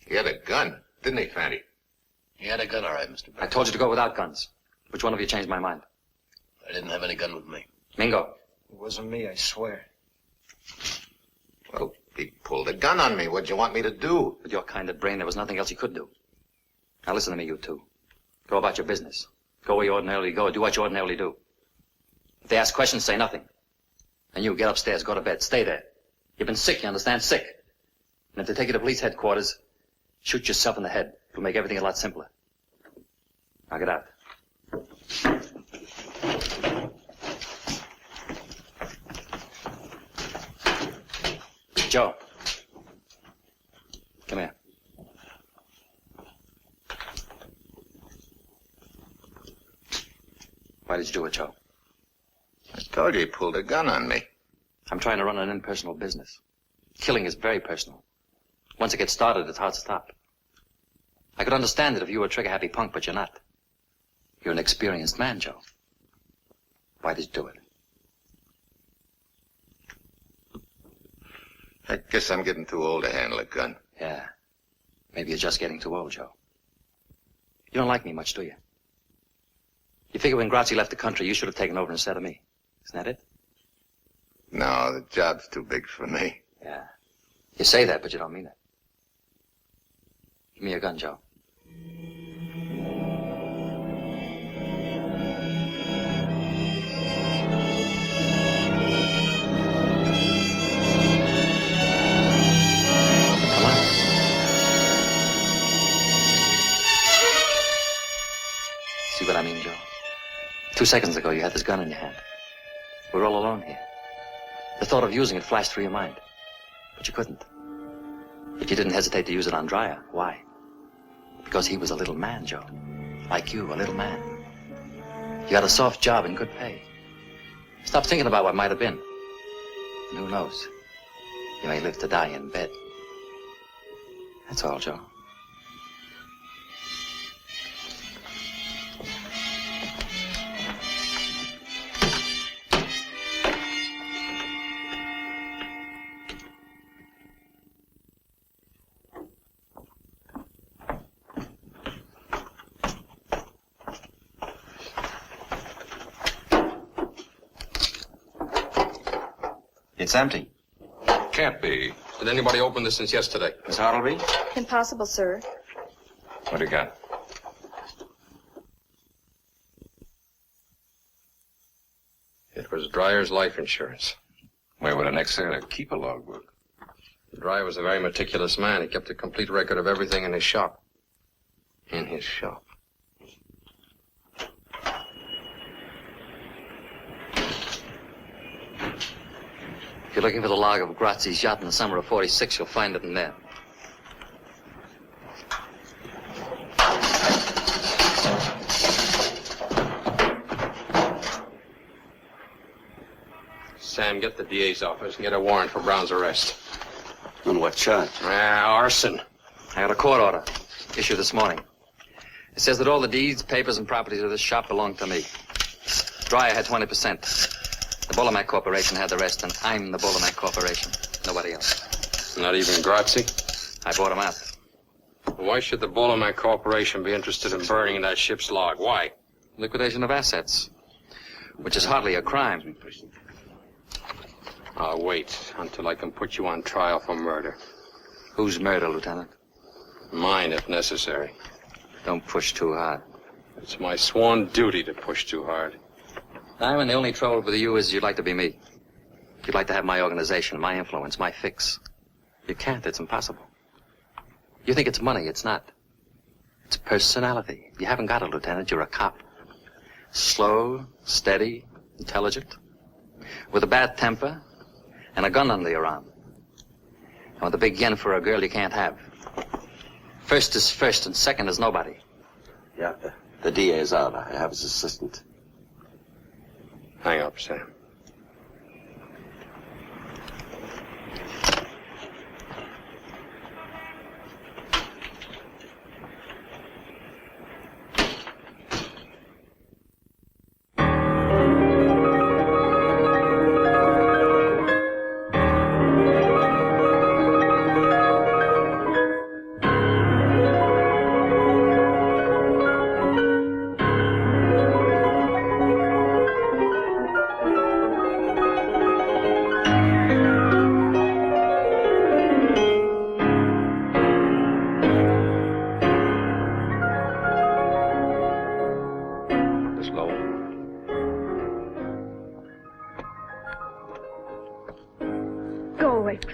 He had a gun, didn't he, Fanny? He had a gun, all right, Mr. Brown. I told you to go without guns. Which one of you changed my mind? I didn't have any gun with me. Mingo. It wasn't me, I swear. Well, he pulled a gun on me. What'd you want me to do? With your kind of brain, there was nothing else he could do. Now listen to me, you two. Go about your business. Go where you ordinarily go. Do what you ordinarily do. If they ask questions, say nothing. And you, get upstairs, go to bed. Stay there. You've been sick, you understand? Sick. And if they take you to police headquarters, shoot yourself in the head. It'll make everything a lot simpler. Now get out. Joe. Come here. Why did you do it, Joe? I told you he pulled a gun on me. I'm trying to run an impersonal business. Killing is very personal. Once it gets started, it's hard to stop. I could understand it if you were a trigger-happy punk, but you're not. You're an experienced man, Joe. Why did you do it? I guess I'm getting too old to handle a gun. Yeah. Maybe you're just getting too old, Joe. You don't like me much, do you? You figure when Grazzi left the country, you should have taken over instead of me. Isn't that it? No, the job's too big for me. Yeah. You say that, but you don't mean it. Give me your gun, Joe. Come on. See what I mean, Joe? 2 seconds ago, you had this gun in your hand. We're all alone here. The thought of using it flashed through your mind. But you couldn't. But you didn't hesitate to use it on Dreyer. Why? Because he was a little man, Joe. Like you, a little man. You had a soft job and good pay. Stop thinking about what might have been. And who knows? You may live to die in bed. That's all, Joe. It's empty. Can't be. Did anybody open this since yesterday? Miss Hartleby? Impossible, sir. What do you got? It was Dryer's life insurance. Where would an ex-sailor keep a logbook? Dryer was a very meticulous man. He kept a complete record of everything in his shop. In his shop. If you're looking for the log of Grazzi's yacht in the summer of '46, you'll find it in there. Sam, get the DA's office and get a warrant for Brown's arrest. On what charge? Arson. I got a court order issued this morning. It says that all the deeds, papers, and properties of this shop belong to me. Dryer had 20%. The Bullamac Corporation had the rest, and I'm the Bullamac Corporation. Nobody else. Not even Grazzi? I bought him out. Why should the Bullamac Corporation be interested in burning that ship's log? Why? Liquidation of assets, which is hardly a crime. I'll wait until I can put you on trial for murder. Whose murder, Lieutenant? Mine, if necessary. Don't push too hard. It's my sworn duty to push too hard. Diamond, the only trouble with you is you'd like to be me. You'd like to have my organization, my influence, my fix. You can't. It's impossible. You think it's money. It's not. It's personality. You haven't got it, Lieutenant. You're a cop. Slow, steady, intelligent, with a bad temper and a gun under your arm. And with a big yen for a girl you can't have. First is first and second is nobody. Yeah, the DA is out. I have his assistant. Hang up, Sam.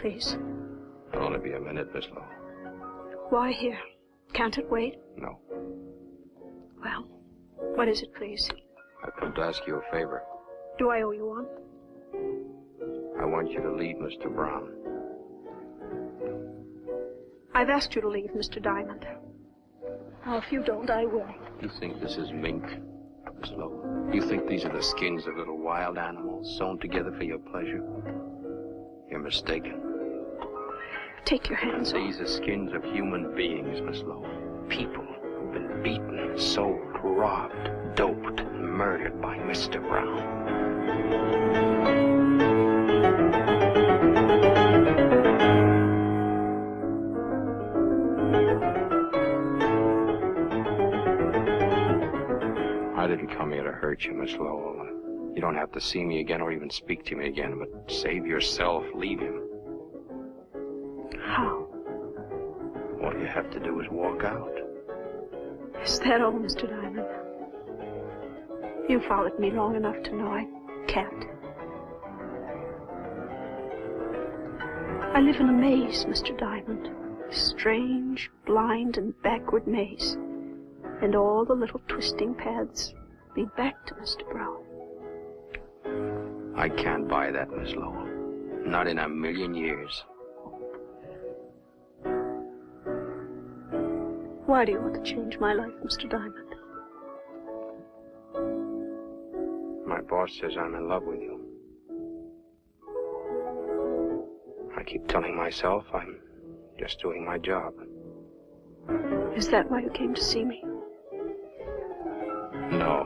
Please. It'll only be a minute, Miss Lowe. Why here? Can't it wait? No. Well, what is it, please? I've come to ask you a favor. Do I owe you one? I want you to leave Mr. Brown. I've asked you to leave, Mr. Diamond. Now, if you don't, I will. You think this is mink, Miss Lowe? You think these are the skins of little wild animals sewn together for your pleasure? You're mistaken. Take your hands off. These are skins of human beings, Miss Lowe. People who've been beaten, sold, robbed, doped, and murdered by Mr. Brown. I didn't come here to hurt you, Miss Lowell. You don't have to see me again or even speak to me again, but save yourself, leave him. How? All you have to do is walk out. Is that all, Mr. Diamond? You followed me long enough to know I can't. I live in a maze, Mr. Diamond. A strange, blind, and backward maze. And all the little twisting paths lead back to Mr. Brown. I can't buy that, Miss Lowell. Not in a million years. Why do you want to change my life, Mr. Diamond? My boss says I'm in love with you. I keep telling myself I'm just doing my job. Is that why you came to see me? No.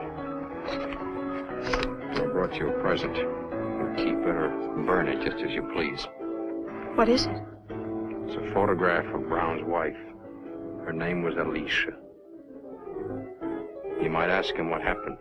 I brought you a present. You keep it or burn it just as you please. What is it? It's a photograph of Brown's wife. Her name was Alicia. You might ask him what happened.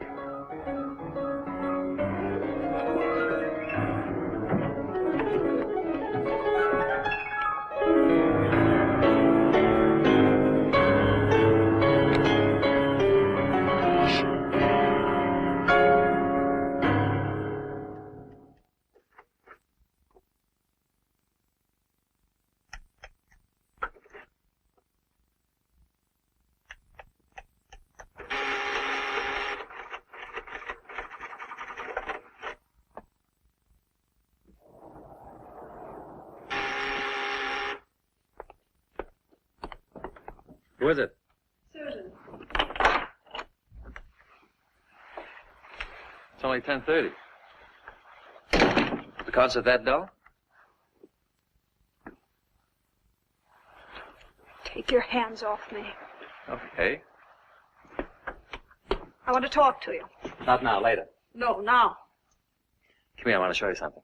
Who is it? Susan. It's only 10:30. The concert that dull? Take your hands off me. Okay. I want to talk to you. Not now, later. No, now. Come here, I want to show you something.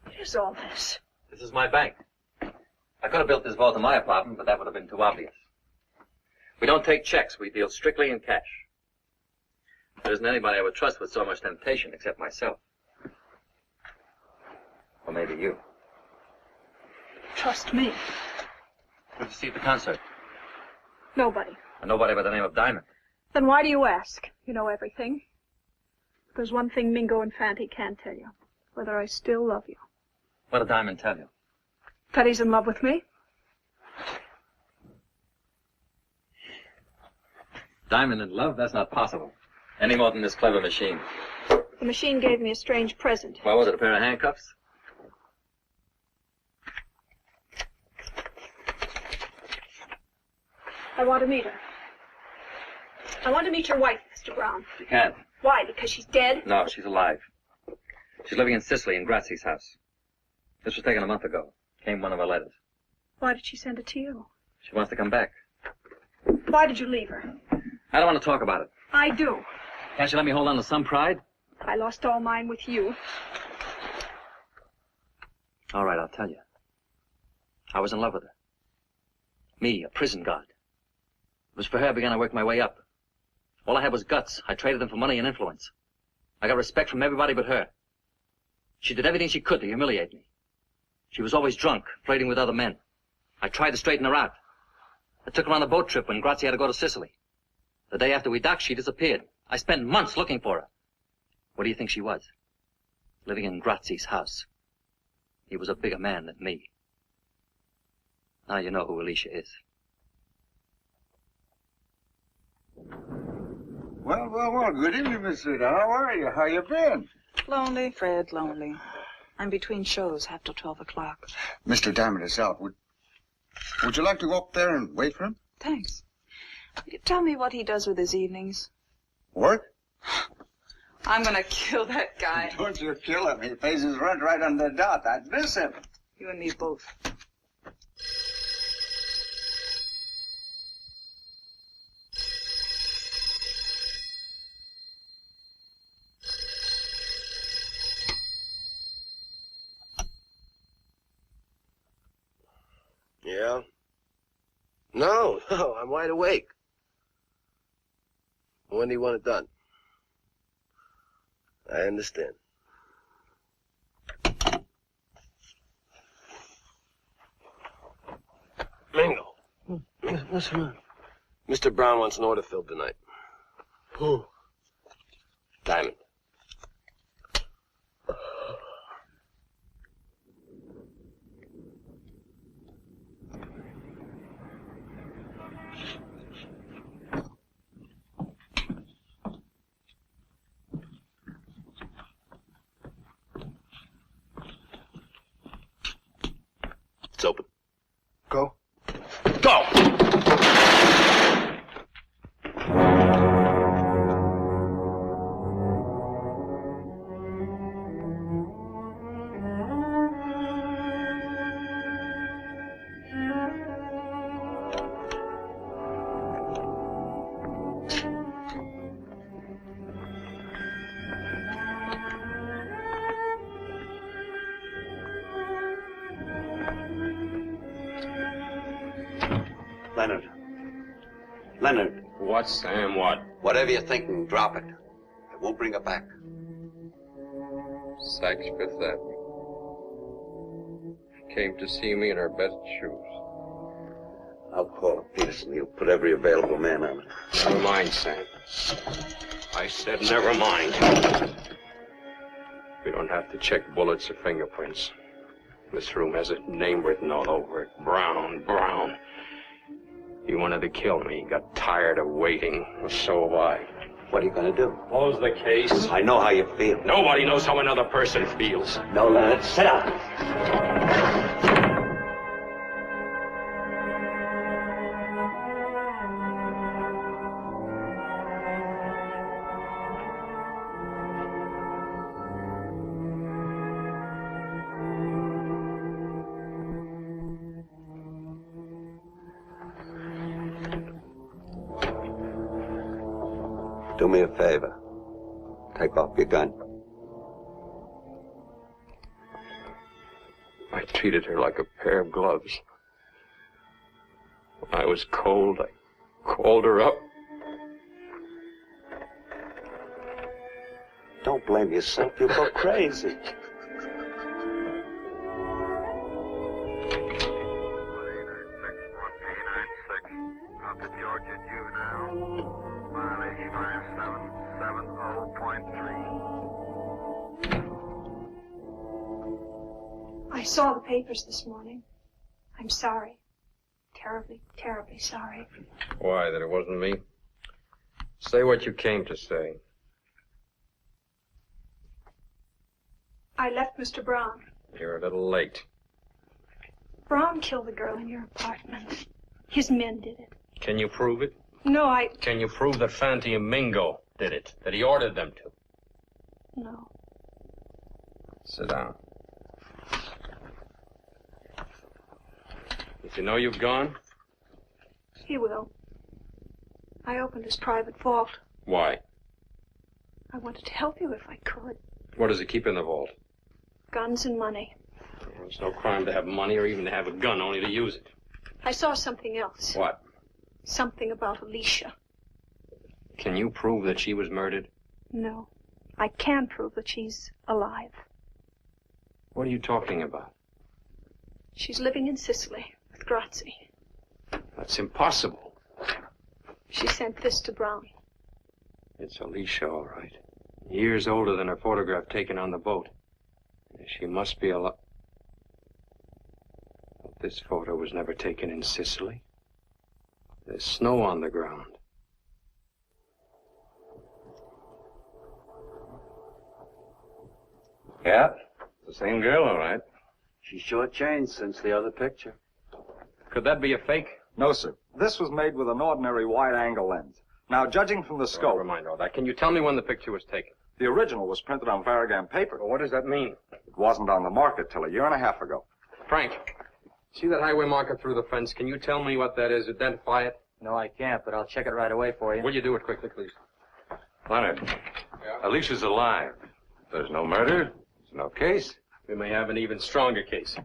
What is all this? This is my bank. I could have built this vault in my apartment, but that would have been too obvious. We don't take checks. We deal strictly in cash. There isn't anybody I would trust with so much temptation except myself. Or maybe you. Trust me. Who did you see at the concert? Nobody. And nobody by the name of Diamond. Then why do you ask? You know everything. There's one thing Mingo and Fanty can't tell you. Whether I still love you. What did Diamond tell you? That he's in love with me. Diamond in love? That's not possible. Any more than this clever machine. The machine gave me a strange present. What was it, a pair of handcuffs? I want to meet her. I want to meet your wife, Mr. Brown. You can't. Why? Because she's dead? No, she's alive. She's living in Sicily in Grazie's house. This was taken a month ago. Came one of her letters. Why did she send it to you? She wants to come back. Why did you leave her? I don't want to talk about it. I do. Can't you let me hold on to some pride? I lost all mine with you. All right, I'll tell you. I was in love with her. Me, a prison guard. It was for her I began to work my way up. All I had was guts. I traded them for money and influence. I got respect from everybody but her. She did everything she could to humiliate me. She was always drunk, flirting with other men. I tried to straighten her out. I took her on a boat trip when Grazie had to go to Sicily. The day after we docked, she disappeared. I spent months looking for her. What do you think she was? Living in Grazie's house. He was a bigger man than me. Now you know who Alicia is. Well, good evening, Miss Rita. How are you? How you been? Lonely, Fred, lonely. I'm between shows, half till 12 o'clock. Mr. Diamond is out. Would you like to go up there and wait for him? Thanks. Will you tell me what he does with his evenings? Work? I'm gonna kill that guy. Don't you kill him. He pays his rent right on the dot. I'd miss him. You and me both. Yeah? No, I'm wide awake. When do you want it done? I understand. Mingo. What's wrong? Mr. Brown wants an order filled tonight. Who? Diamond. It's open. Go. Go! Leonard. What, Sam, what? Whatever you're thinking, drop it. I won't bring her back. Sykes Fifth Avenue. She came to see me in her best shoes. I'll call it Peterson. He'll put every available man on it. Never mind, Sam. I said never mind. We don't have to check bullets or fingerprints. This room has a name written all over it. Brown, Brown. He wanted to kill me. He got tired of waiting. So have I. What are you going to do? Close the case. I know how you feel. Nobody knows how another person feels. No, Leonard, sit down. Do me a favor. Take off your gun. I treated her like a pair of gloves. When I was cold, I called her up. Don't blame yourself. You'll go crazy. I saw the papers this morning. I'm sorry. Terribly, terribly sorry. Why, that it wasn't me? Say what you came to say. I left Mr. Brown. You're a little late. Brown killed the girl in your apartment. His men did it. Can you prove it? No, Can you prove that Fanti and Mingo did it? That he ordered them to? No. Sit down. Does he know you've gone? He will. I opened his private vault. Why? I wanted to help you if I could. What does he keep in the vault? Guns and money. It's no crime to have money or even to have a gun, only to use it. I saw something else. What? Something about Alicia. Can you prove that she was murdered? No. I can prove that she's alive. What are you talking about? She's living in Sicily with Grazzi. That's impossible. She sent this to Brown. It's Alicia, all right. Years older than her photograph taken on the boat. She must be alive. But this photo was never taken in Sicily. There's snow on the ground. Yeah, the same girl, all right. She sure changed since the other picture. Could that be a fake? No, sir. This was made with an ordinary wide-angle lens. Now, judging from the scope... Never mind all that. Can you tell me when the picture was taken? The original was printed on Variegain paper. Well, what does that mean? It wasn't on the market till a year and a half ago. Frank, see that highway marker through the fence? Can you tell me what that is? Identify it? No, I can't, but I'll check it right away for you. Will you do it quickly, please? Leonard, Alicia's alive. There's no murder. There's no case. We may have an even stronger case.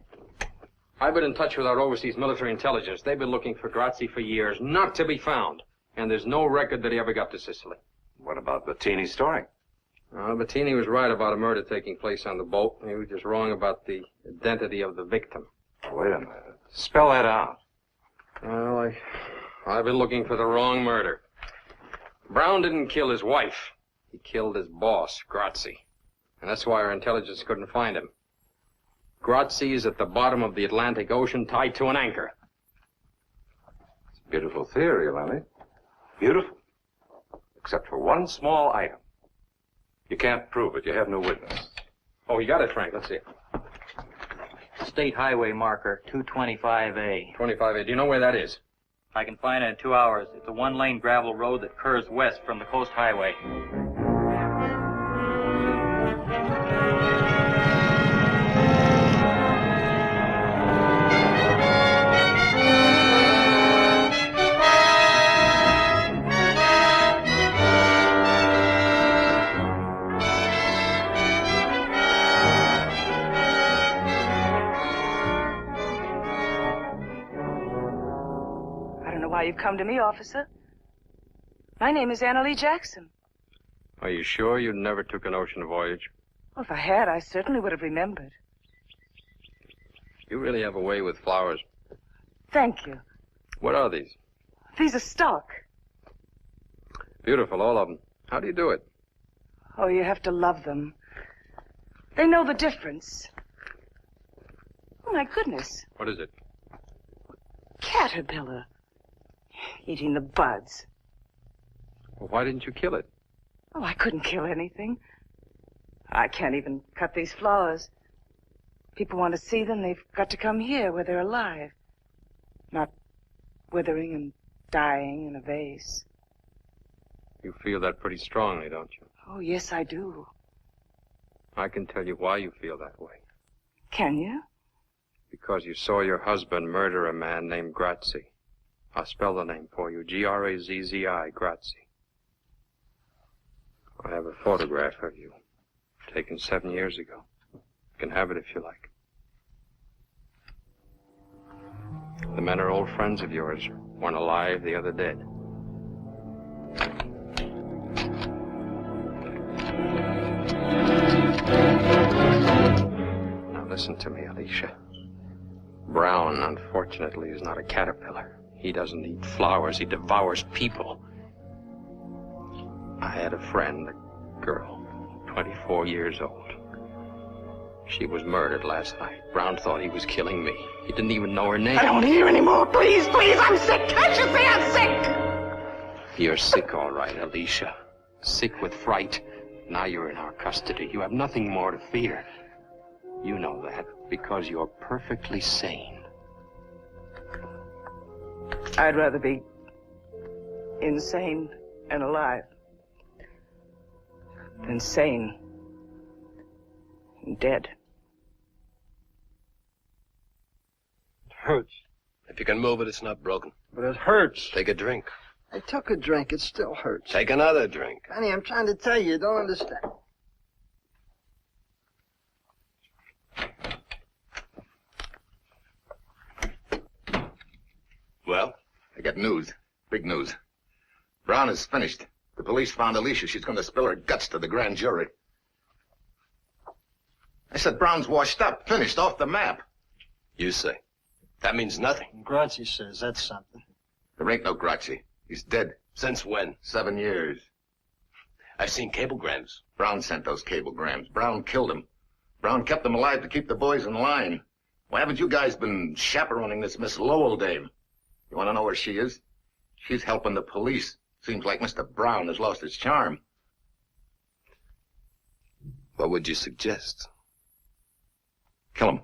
I've been in touch with our overseas military intelligence. They've been looking for Grazzi for years, not to be found. And there's no record that he ever got to Sicily. What about Bettini's story? Bettini was right about a murder taking place on the boat. He was just wrong about the identity of the victim. Wait a minute. Spell that out. Well, I've been looking for the wrong murder. Brown didn't kill his wife. He killed his boss, Grazzi. And that's why our intelligence couldn't find him. Grazzi is at the bottom of the Atlantic Ocean, tied to an anchor. It's a beautiful theory, Leonard. Beautiful. Except for one small item. You can't prove it. You have no witness. Oh, you got it, Frank. Let's see it. State highway marker, 225A. 25A. Do you know where that is? I can find it in 2 hours. It's a one-lane gravel road that curves west from the coast highway. You've come to me, officer. My name is Anna Lee Jackson. Are you sure you never took an ocean voyage? Well, if I had, I certainly would have remembered. You really have a way with flowers. Thank you. What are these? These are stock. Beautiful, all of them. How do you do it? Oh, you have to love them. They know the difference. Oh, my goodness. What is it? Caterpillar. Eating the buds. Well, why didn't you kill it? Oh, I couldn't kill anything. I can't even cut these flowers. People want to see them, they've got to come here where they're alive. Not withering and dying in a vase. You feel that pretty strongly, don't you? Oh, yes, I do. I can tell you why you feel that way. Can you? Because you saw your husband murder a man named Grazzi. I'll spell the name for you. Grazzi, Grazzi. I have a photograph of you, taken 7 years ago. You can have it if you like. The men are old friends of yours. One alive, the other dead. Now listen to me, Alicia. Brown, unfortunately, is not a caterpillar. He doesn't eat flowers, he devours people. I had a friend, a girl, 24 years old. She was murdered last night. Brown thought he was killing me. He didn't even know her name. I don't hear anymore. Please, please, I'm sick. Can't you see I'm sick? You're sick, all right, Alicia. Sick with fright. Now you're in our custody. You have nothing more to fear. You know that because you're perfectly sane. I'd rather be insane and alive than sane and dead. It hurts. If you can move it, it's not broken. But it hurts. Take a drink. I took a drink. It still hurts. Take another drink. Honey, I'm trying to tell you. You don't understand. Well? I got news. Big news. Brown is finished. The police found Alicia. She's going to spill her guts to the grand jury. I said Brown's washed up, finished, off the map. You say. That means nothing. Grazzi says that's something. There ain't no Grazzi. He's dead. Since when? 7 years. I've seen cablegrams. Brown sent those cablegrams. Brown killed him. Brown kept them alive to keep the boys in line. Why haven't you guys been chaperoning this Miss Lowell dame? You want to know where she is? She's helping the police. Seems like Mr. Brown has lost his charm. What would you suggest? Kill him.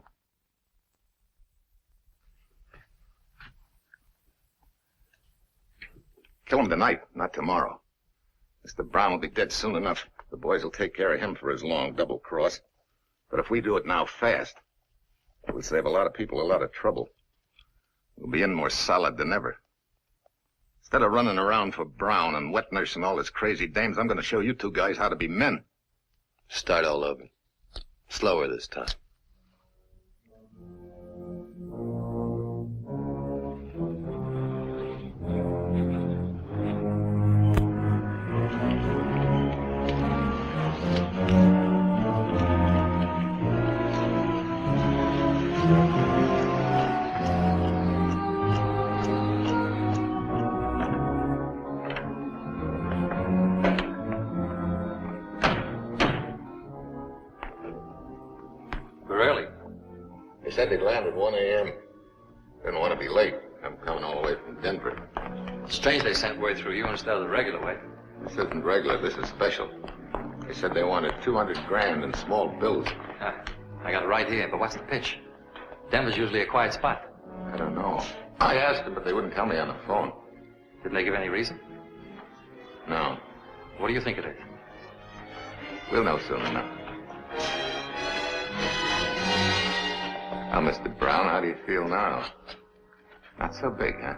Kill him tonight, not tomorrow. Mr. Brown will be dead soon enough. The boys will take care of him for his long double cross. But if we do it now fast, it will save a lot of people a lot of trouble. We'll be in more solid than ever. Instead of running around for Brown and wet nurse and all his crazy dames, I'm going to show you two guys how to be men. Start all over. Slower this time. They said they'd land at 1 a.m. Didn't want to be late. I'm coming all the way from Denver. Strange they sent word through you instead of the regular way. This isn't regular. This is special. They said they wanted 200 grand in small bills. I got it right here, but what's the pitch? Denver's usually a quiet spot. I don't know. I asked them, but they wouldn't tell me on the phone. Didn't they give any reason? No. What do you think it is? We'll know soon enough. Now, Mr. Brown, how do you feel now? Not so big, huh?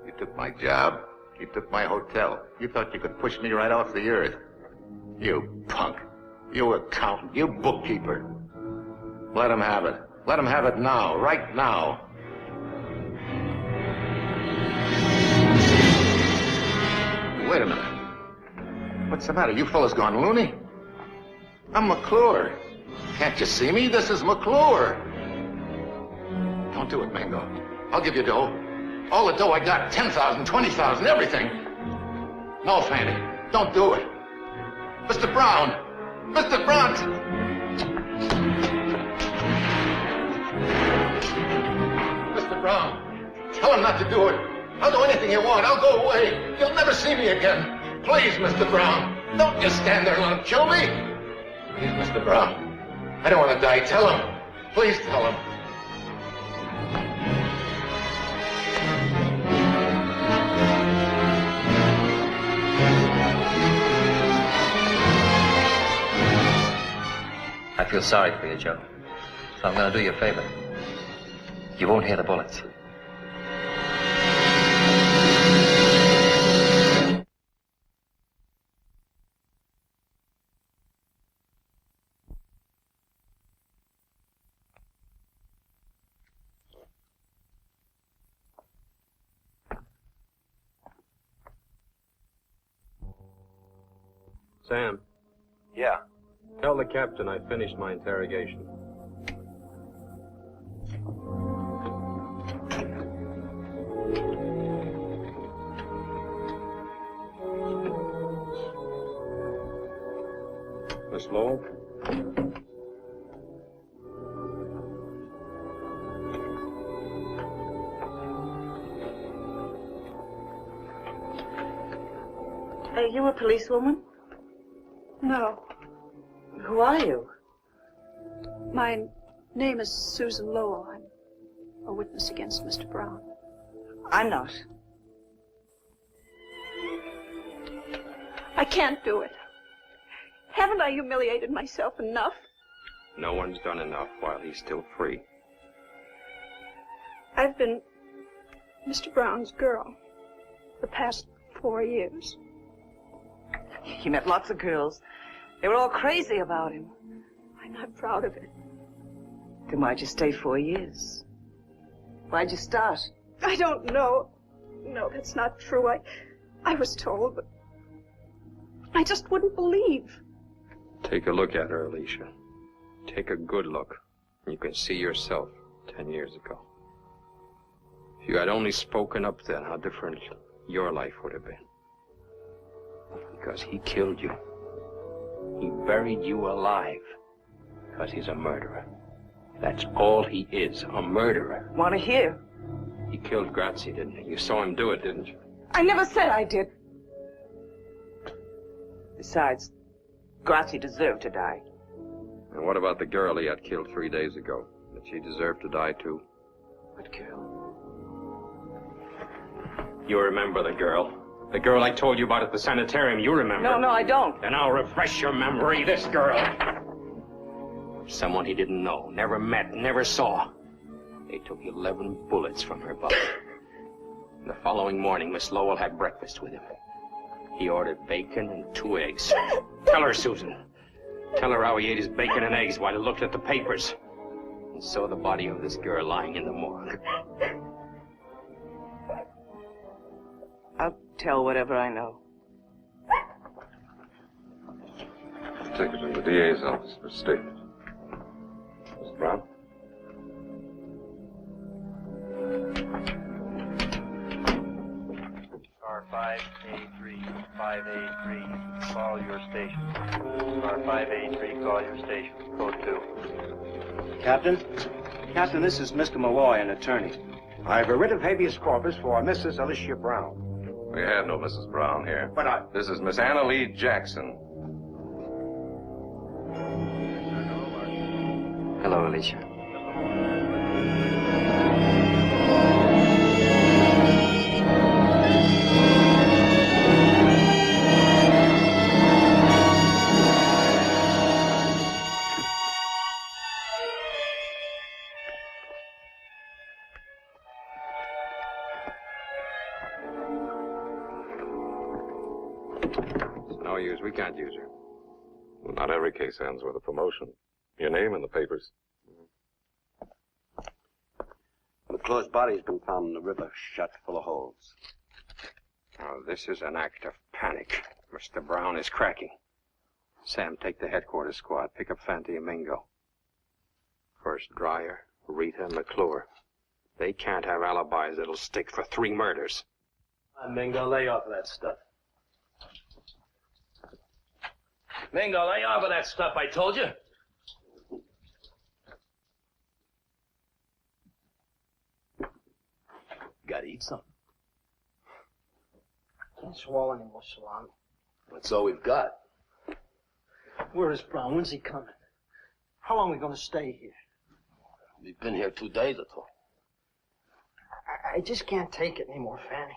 You took my job. You took my hotel. You thought you could push me right off the earth. You punk. You accountant. You bookkeeper. Let him have it. Let him have it now. Right now. Wait a minute. What's the matter? You fellas gone loony? I'm McClure. Can't you see me? This is McClure. Don't do it, Mingo. I'll give you dough. All the dough I got, 10,000, 20,000, everything. No, Fanny, don't do it. Mr. Brown! Mr. Brown! Mr. Brown, tell him not to do it. I'll do anything you want. I'll go away. You'll never see me again. Please, Mr. Brown. Don't just stand there and let him kill me. Please, Mr. Brown. I don't want to die. Tell him. Please tell him. I feel sorry for you, Joe. So I'm going to do you a favor. You won't hear the bullets. Sam. Yeah. Tell the captain I finished my interrogation. Miss Lowell? Are you a policewoman? No. Who are you? My name is Susan Lowell. I'm a witness against Mr. Brown. I'm not. I can't do it. Haven't I humiliated myself enough? No one's done enough while he's still free. I've been Mr. Brown's girl the past 4 years. He met lots of girls. They were all crazy about him. I'm not proud of it. Then why'd you stay 4 years? Why'd you start? I don't know. No, that's not true. I was told, but I just wouldn't believe. Take a look at her, Alicia. Take a good look. You can see yourself 10 years ago. If you had only spoken up then, how different your life would have been. Because he killed you. He buried you alive. Because he's a murderer. That's all he is, a murderer. Want to hear? He killed Grazzi, didn't he? You saw him do it, didn't you? I never said I did. Besides, Grazzi deserved to die. And what about the girl he had killed 3 days ago? Did she deserve to die too? What girl? You remember the girl. The girl I told you about at the sanitarium, you remember. No, I don't. And I'll refresh your memory. This girl. Someone he didn't know, never met, never saw. They took 11 bullets from her body. And the following morning, Miss Lowell had breakfast with him. He ordered bacon and 2 eggs. Tell her, Susan. Tell her how he ate his bacon and eggs while he looked at the papers. And saw the body of this girl lying in the morgue. I'll tell whatever I know. Take it to the DA's office for a statement. Mr. Brown? Car 583, 583, call your station. Car 583, call your station. Code 2. Captain, this is Mr. Malloy, an attorney. I have a writ of habeas corpus for Mrs. Alicia Brown. We had no Mrs. Brown here. But This is Miss Anna Lee Jackson. Hello, Alicia. It's no use. We can't use her. Well, not every case ends with a promotion. Your name in the papers. McClure's body's been found in the river, shot full of holes. Now, this is an act of panic. Mr. Brown is cracking. Sam, take the headquarters squad. Pick up Fanti and Mingo. First, Dreyer, Rita, and McClure. They can't have alibis that'll stick for 3 murders. Mingo, lay off of that stuff. Mingo, lay off of that stuff, I told you. Gotta eat something. Can't swallow any more salami. That's all we've got. Where is Brown? When's he coming? How long are we going to stay here? We've been here 2 days or so. I just can't take it anymore, Fanny.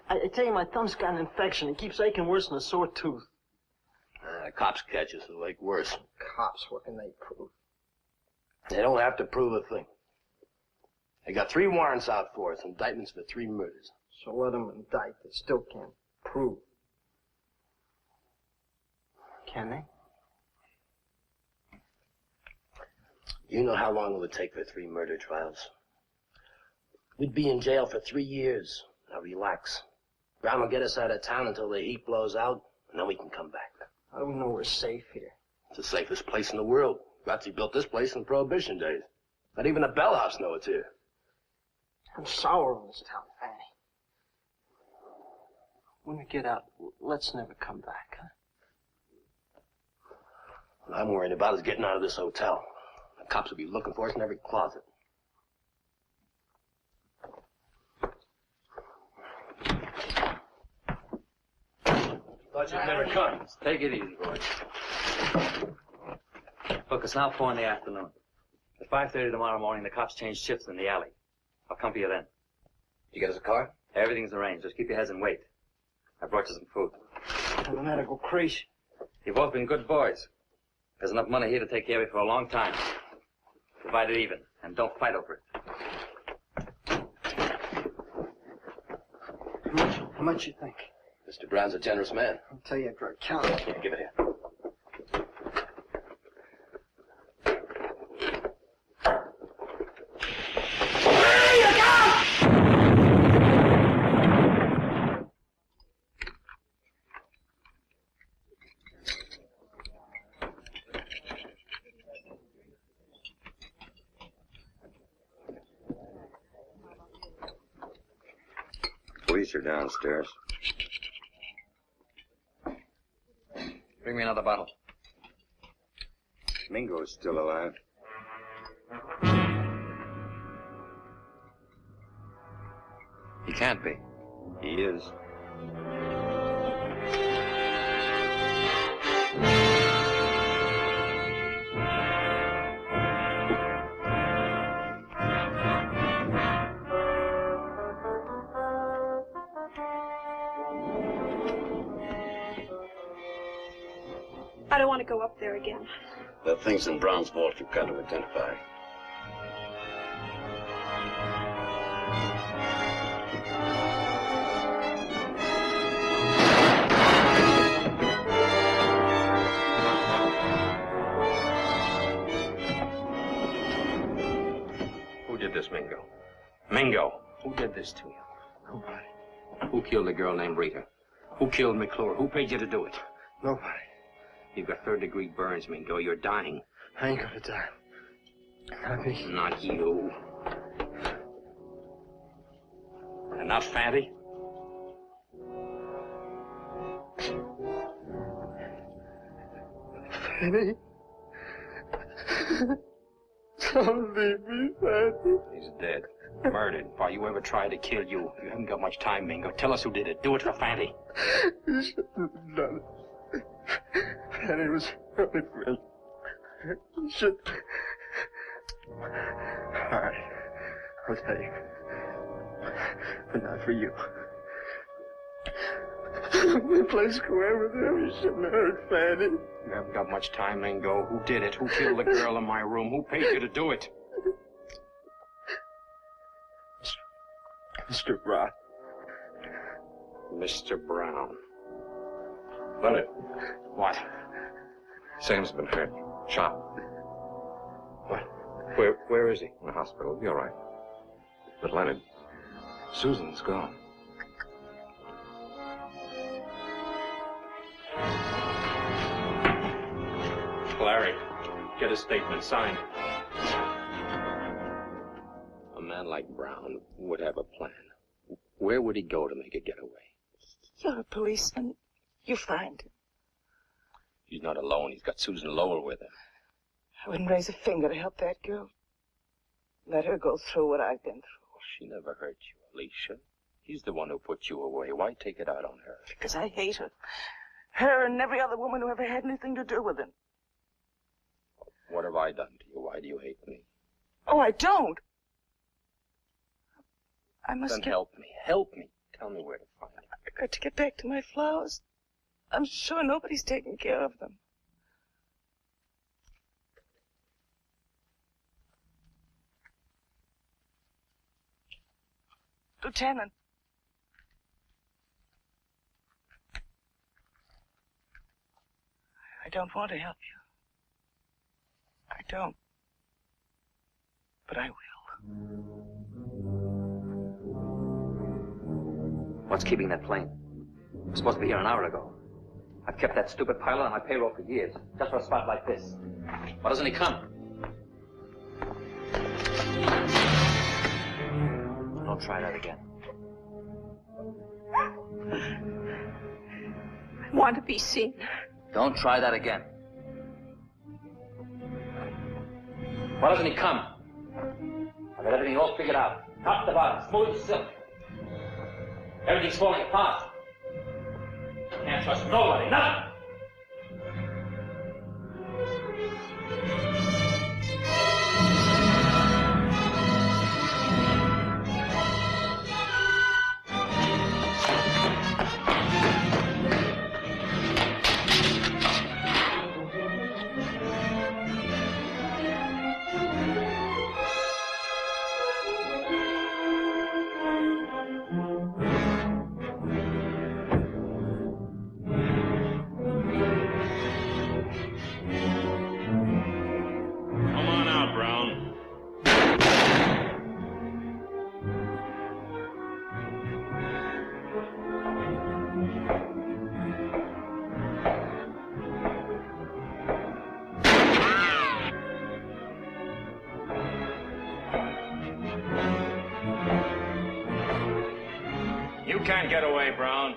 I tell you, my thumb's got an infection. It keeps aching worse than a sore tooth. Cops catch us, it'll ache worse. Cops, what can they prove? They don't have to prove a thing. They got 3 warrants out for us, indictments for 3 murders. So let them indict. They still can't prove. Can they? You know how long it would take for 3 murder trials? We'd be in jail for 3 years. Now relax. Brown will get us out of town until the heat blows out, and then we can come back. How do we know we're safe here? It's the safest place in the world. Grazzi built this place in Prohibition days. Not even the Bell House knows it's here. I'm sour on this town, Fanny. When we get out, let's never come back, huh? What I'm worried about is getting out of this hotel. The cops will be looking for us in every closet. Thought you'd never come. Take it easy, boys. Look, it's now 4 in the afternoon. At 5:30 tomorrow morning, the cops change shifts in the alley. I'll come for you then. You get us a car? Everything's arranged. Just keep your heads and wait. I brought you some food. I don't have to go crazy. You've both been good boys. There's enough money here to take care of you for a long time. Divide it even, and don't fight over it. How much you think? Mr. Brown's a generous man. I'll tell you after I count it. Here, give it here. Police are downstairs. Bring me another bottle. Mingo's still alive. He can't be. He is. I don't want to go up there again. There are things in Brown's vault you've got to identify. Who did this, Mingo? Mingo, who did this to you? Nobody. Who killed the girl named Rita? Who killed McClure? Who paid you to do it? Nobody. You've got 3rd-degree burns, Mingo. You're dying. I ain't gonna die. Not me. Not you. Enough, Fatty? Fanny. Don't leave me, Fanny. He's dead. Murdered. Why, you ever tried to kill you? You haven't got much time, Mingo. Tell us who did it. Do it for Fatty. You shouldn't have done it. Fanny was only for me. You should. All right. I'll tell you. But not for you. The place go with him. You shouldn't have hurt Fanny. You haven't got much time, Mingo. Who did it? Who killed the girl in my room? Who paid you to do it? Mr. Brown. Mr. Brown. Leonard. What? Sam's been hurt. Shot. What? Where is he? In the hospital. He'll be all right. But Leonard, Susan's gone. Larry, get a statement signed. A man like Brown would have a plan. Where would he go to make a getaway? You're a policeman. You find him. He's not alone. He's got Susan Lowell with him. I wouldn't raise a finger to help that girl. Let her go through what I've been through. She never hurt you, Alicia. He's the one who put you away. Why take it out on her? Because I hate her. Her and every other woman who ever had anything to do with him. What have I done to you? Why do you hate me? Oh, I don't. I must Then help me. Help me. Tell me where to find him. I've got to get back to my flowers. I'm sure nobody's taking care of them. Lieutenant. I don't want to help you. I don't. But I will. What's keeping that plane? It was supposed to be here an hour ago. I've kept that stupid pilot on my payroll for years, just for a spot like this. Why doesn't he come? Don't try that again. I want to be seen. Don't try that again. Why doesn't he come? I've got everything all figured out. Top to bottom, smooth as silk. Everything's falling apart. Can't trust nobody, nothing. You can't get away, Brown.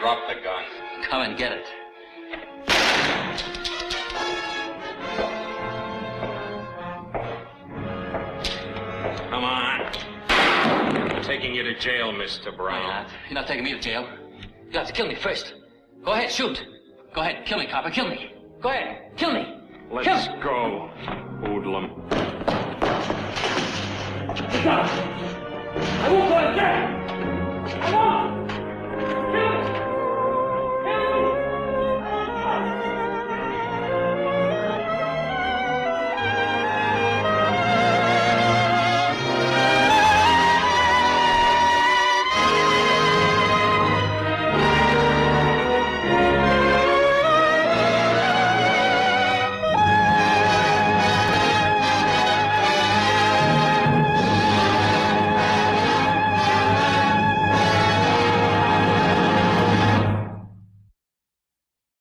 Drop the gun. Come and get it. Come on. I'm taking you to jail, Mr. Brown. No, you're not taking me to jail. You have to kill me first. Go ahead, shoot. Go ahead, kill me, copper, kill me. Go ahead, kill me. Let's go, hoodlum. I won't go to jail. I won't.